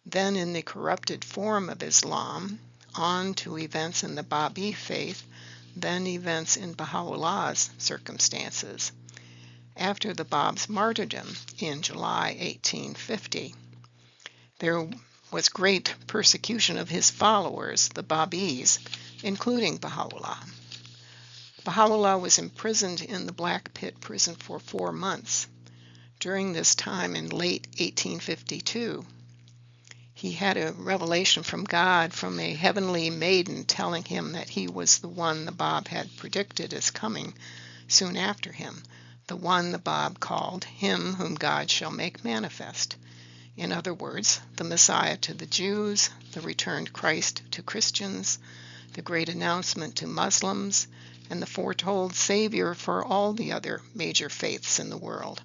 Speaker 1: then in the corrupted form of Islam, on to events in the Baha'i faith, then events in Bahá'u'llah's circumstances. After the Bab's martyrdom in July 1850, there was great persecution of his followers, the Babis, including Bahá'u'lláh. Bahá'u'lláh was imprisoned in the Black Pit prison for 4 months. During this time in late 1852, he had a revelation from God from a heavenly maiden telling him that he was the one the Bab had predicted as coming soon after him, the one the Bab called him whom God shall make manifest. In other words, the Messiah to the Jews, the returned Christ to Christians, the great announcement to Muslims, and the foretold Savior for all the other major faiths in the world.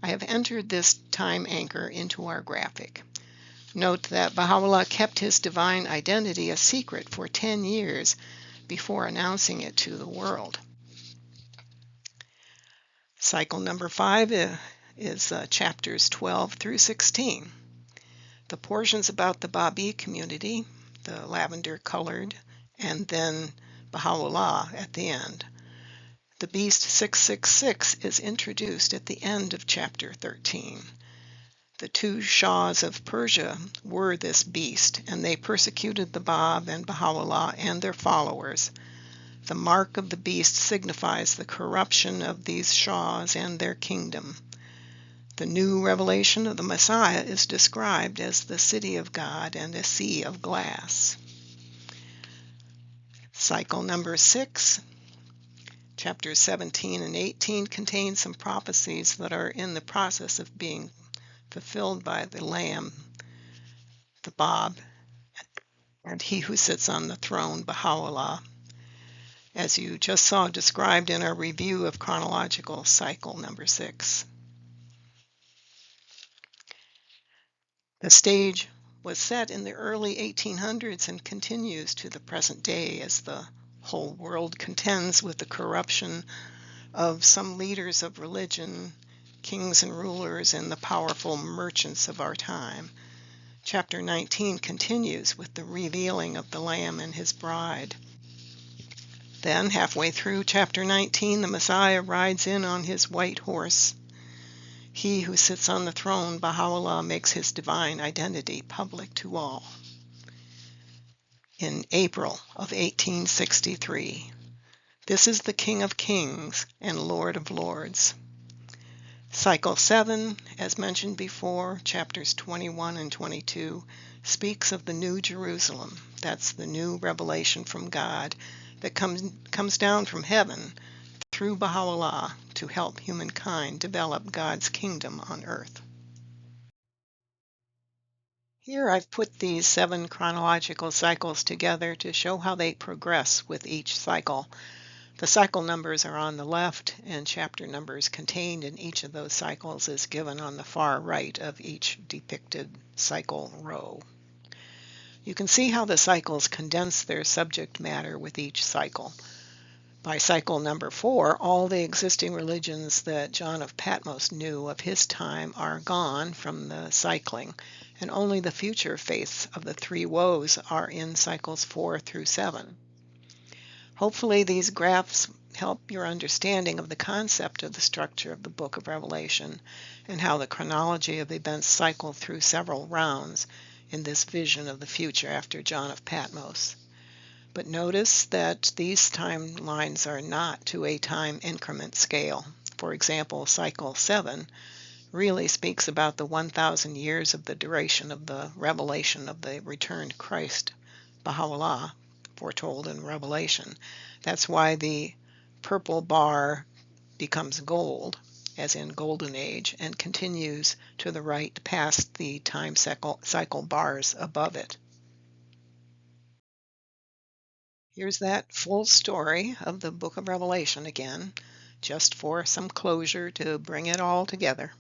Speaker 1: I have entered this time anchor into our graphic. Note that Baha'u'lláh kept his divine identity a secret for 10 years before announcing it to the world. Cycle number 5 is chapters 12 through 16. The portions about the Baha'i community, the lavender colored, and then Baha'u'lláh at the end. The beast 666 is introduced at the end of chapter 13. The 2 Shahs of Persia were this beast, and they persecuted the Bab and Baha'u'lláh and their followers. The mark of the beast signifies the corruption of these Shahs and their kingdom. The new revelation of the Messiah is described as the city of God and a sea of glass. Cycle number 6, chapters 17 and 18 contain some prophecies that are in the process of being fulfilled by the Lamb, the Bab, and he who sits on the throne, Baha'u'lláh, as you just saw described in our review of chronological cycle number 6. The stage was set in the early 1800s and continues to the present day as the whole world contends with the corruption of some leaders of religion, kings and rulers, and the powerful merchants of our time. Chapter 19 continues with the revealing of the Lamb and his bride. Then, halfway through chapter 19, the Messiah rides in on his white horse. He who sits on the throne, Baha'u'lláh, makes his divine identity public to all. In April of 1863, this is the King of Kings and Lord of Lords. Cycle 7, as mentioned before, chapters 21 and 22, speaks of the New Jerusalem. That's the new revelation from God that comes down from heaven through Baha'u'lláh to help humankind develop God's kingdom on earth. Here I've put these 7 chronological cycles together to show how they progress with each cycle. The cycle numbers are on the left, and chapter numbers contained in each of those cycles is given on the far right of each depicted cycle row. You can see how the cycles condense their subject matter with each cycle. By cycle number 4, all the existing religions that John of Patmos knew of his time are gone from the cycling, and only the future faiths of the 3 woes are in cycles 4 through 7. Hopefully these graphs help your understanding of the concept of the structure of the Book of Revelation and how the chronology of events cycle through several rounds in this vision of the future after John of Patmos. But notice that these timelines are not to a time increment scale. For example, cycle 7 really speaks about the 1,000 years of the duration of the revelation of the returned Christ, Baha'u'lláh, foretold in Revelation. That's why the purple bar becomes gold, as in Golden Age, and continues to the right past the time cycle bars above it. Here's that full story of the Book of Revelation again, just for some closure to bring it all together.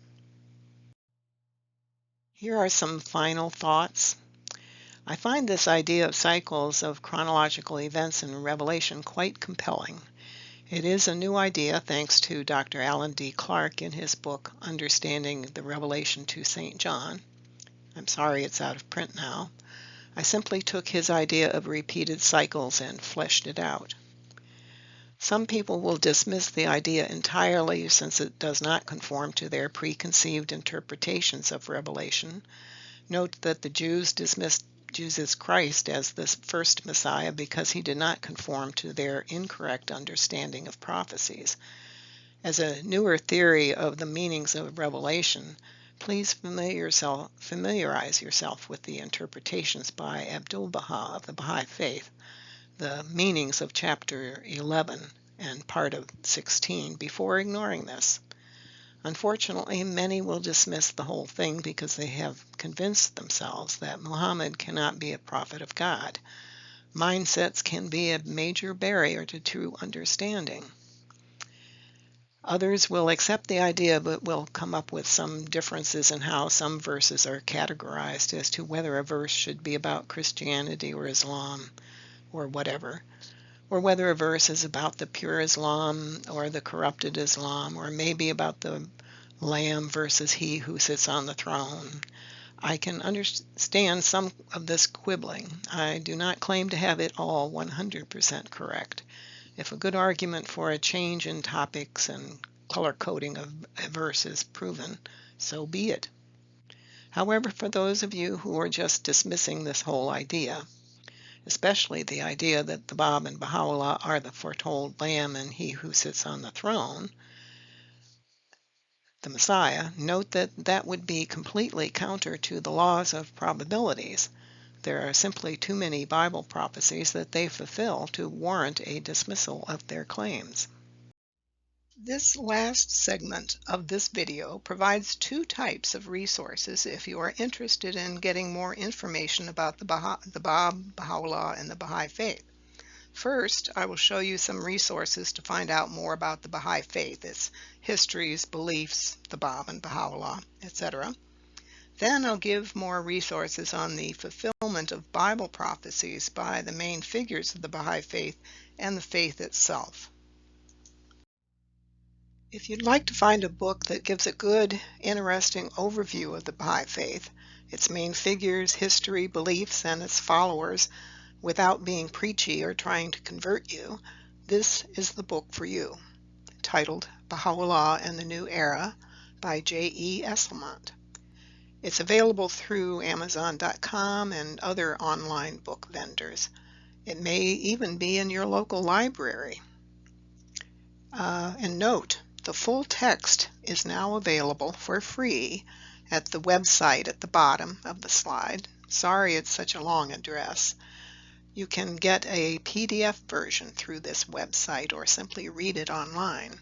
Speaker 1: Here are some final thoughts. I find this idea of cycles of chronological events in Revelation quite compelling. It is a new idea thanks to Dr. Alan D. Clark in his book, Understanding the Revelation to St. John. I'm sorry it's out of print now. I simply took his idea of repeated cycles and fleshed it out. Some people will dismiss the idea entirely since it does not conform to their preconceived interpretations of Revelation. Note that the Jews dismissed Jesus Christ as the first Messiah because he did not conform to their incorrect understanding of prophecies. As a newer theory of the meanings of Revelation, please familiarize yourself with the interpretations by Abdu'l-Baha of the Baha'i faith, the meanings of chapter 11 and part of 16 before ignoring this. Unfortunately, many will dismiss the whole thing because they have convinced themselves that Muhammad cannot be a prophet of God. Mindsets can be a major barrier to true understanding. Others will accept the idea but will come up with some differences in how some verses are categorized as to whether a verse should be about Christianity or Islam or whatever, or whether a verse is about the pure Islam or the corrupted Islam, or maybe about the Lamb versus he who sits on the throne. I can understand some of this quibbling. I do not claim to have it all 100% correct. If a good argument for a change in topics and color coding of a verse is proven, so be it. However, for those of you who are just dismissing this whole idea, especially the idea that the Bab and Bahá'u'lláh are the foretold Lamb and he who sits on the throne, the Messiah, note that that would be completely counter to the laws of probabilities. There are simply too many Bible prophecies that they fulfill to warrant a dismissal of their claims. This last segment of this video provides two types of resources if you are interested in getting more information about the Bab, Bahá'u'lláh, and the Baha'i faith. First, I will show you some resources to find out more about the Baha'i faith, its histories, beliefs, the Bab and Bahá'u'lláh, etc. Then I'll give more resources on the fulfillment of Bible prophecies by the main figures of the Baha'i faith and the faith itself. If you'd like to find a book that gives a good, interesting overview of the Baha'i faith, its main figures, history, beliefs, and its followers, without being preachy or trying to convert you, this is the book for you, titled Bahá'u'lláh and the New Era by J.E. Esselmont. It's available through Amazon.com and other online book vendors. It may even be in your local library. And note, the full text is now available for free at the website at the bottom of the slide. Sorry it's such a long address. You can get a PDF version through this website or simply read it online.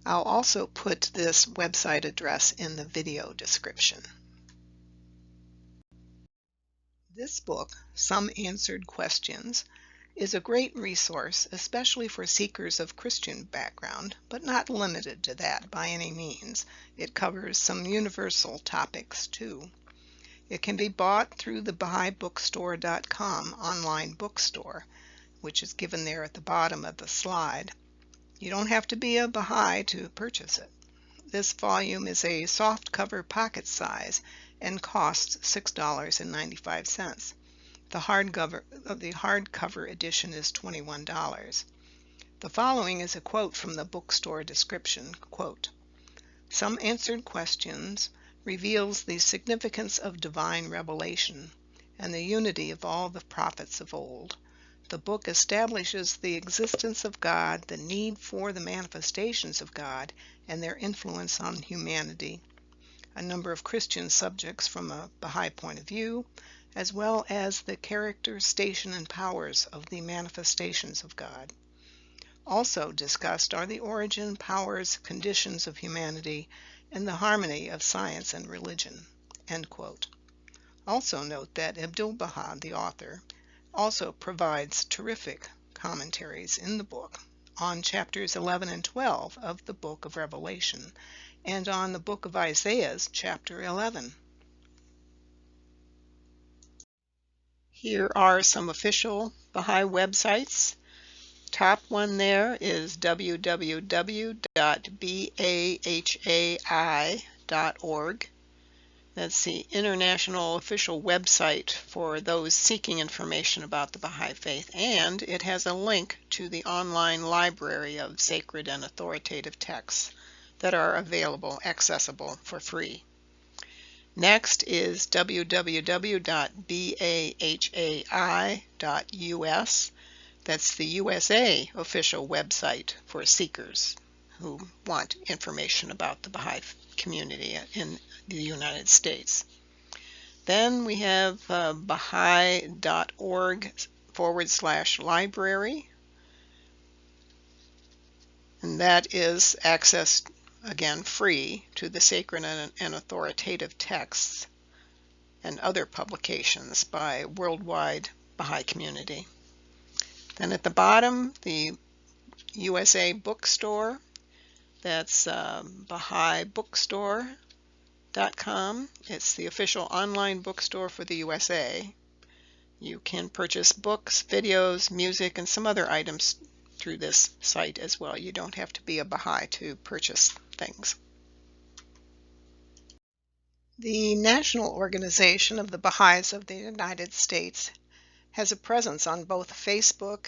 Speaker 1: I'll also put this website address in the video description. This book, Some Answered Questions, is a great resource, especially for seekers of Christian background, but not limited to that by any means. It covers some universal topics too. It can be bought through the Baha'iBookstore.com online bookstore, which is given there at the bottom of the slide. You don't have to be a Baha'i to purchase it. This volume is a softcover pocket size and costs $6.95. The hardcover edition is $21. The following is a quote from the bookstore description. Quote, "Some Answered Questions reveals the significance of divine revelation and the unity of all the prophets of old. The book establishes the existence of God, the need for the manifestations of God, and their influence on humanity, a number of Christian subjects from a Baha'i point of view, as well as the character, station, and powers of the manifestations of God. Also discussed are the origin, powers, conditions of humanity, and the harmony of science and religion." End quote. Also note that Abdul-Baha, the author, also provides terrific commentaries in the book on chapters 11 and 12 of the Book of Revelation and on the Book of Isaiah's chapter 11. Here are some official Baha'i websites. Top one there is www.bahai.org. That's the international official website for those seeking information about the Baha'i faith, and it has a link to the online library of sacred and authoritative texts that are accessible for free. Next is www.bahai.us. That's the USA official website for seekers who want information about the Baha'i community in the United States. Then we have bahai.org/library, and that is accessed again free, to the sacred and authoritative texts and other publications by worldwide Baha'i community. Then at the bottom, the USA bookstore, that's Bahá'u'lláh.com. It's the official online bookstore for the USA. You can purchase books, videos, music, and some other items through this site as well. You don't have to be a Baha'i to purchase things. The National Organization of the Baha'is of the United States has a presence on both Facebook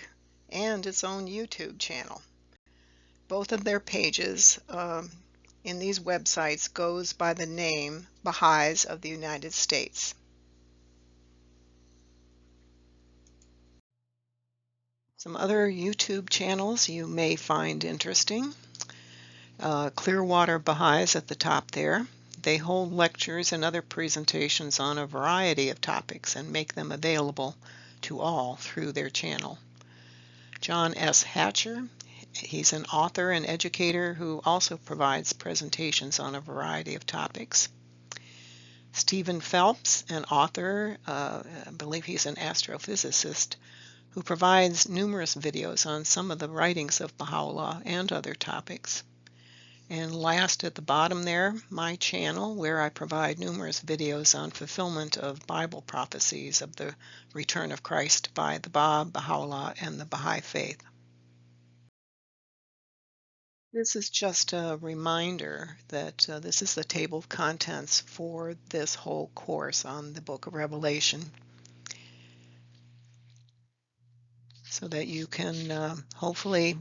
Speaker 1: and its own YouTube channel. Both of their pages in these websites goes by the name Baha'is of the United States. Some other YouTube channels you may find interesting. Clearwater Baha'is at the top there. They hold lectures and other presentations on a variety of topics and make them available to all through their channel. John S. Hatcher, he's an author and educator who also provides presentations on a variety of topics. Stephen Phelps, an author, I believe he's an astrophysicist, who provides numerous videos on some of the writings of Bahá'u'lláh and other topics. And last at the bottom there, my channel, where I provide numerous videos on fulfillment of Bible prophecies of the return of Christ by the Bab, Bahá'u'lláh, and the Baha'i faith. This is just a reminder that this is the table of contents for this whole course on the Book of Revelation, so that you can hopefully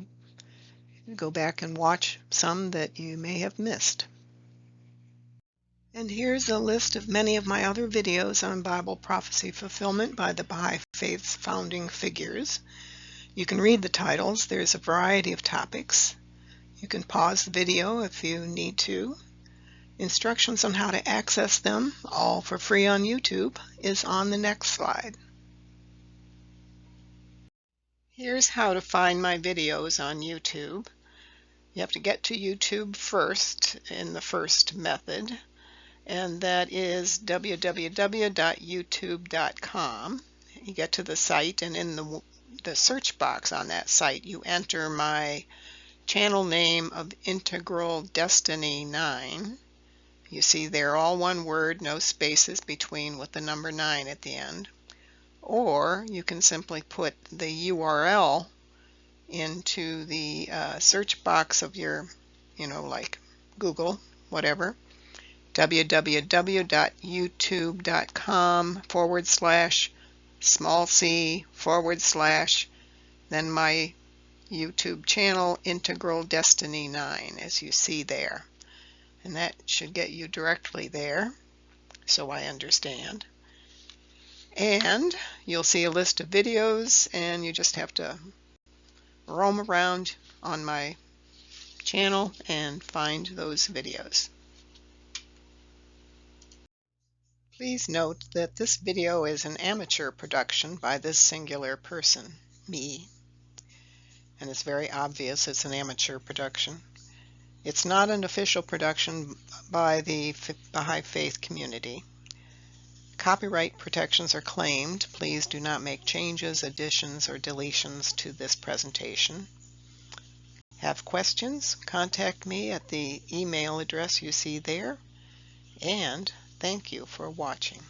Speaker 1: go back and watch some that you may have missed. And here's a list of many of my other videos on Bible prophecy fulfillment by the Baha'i faith's founding figures. You can read the titles. There's a variety of topics. You can pause the video if you need to. Instructions on how to access them, all for free on YouTube, is on the next slide. Here's how to find my videos on YouTube. You have to get to YouTube first in the first method, and that is www.youtube.com. You get to the site, and in the search box on that site, you enter my channel name of Integral Destiny 9. You see they're all one word, no spaces between, with the number 9 at the end. Or you can simply put the URL into the search box of your, like Google, whatever, www.youtube.com/c/ then my YouTube channel, Integral Destiny 9, as you see there. And that should get you directly there, so I understand. And you'll see a list of videos, and you just have to roam around on my channel and find those videos. Please note that this video is an amateur production by this singular person, me, and it's very obvious it's an amateur production. It's not an official production by the Baha'i faith community. Copyright protections are claimed. Please do not make changes, additions, or deletions to this presentation. Have questions? Contact me at the email address you see there. And thank you for watching.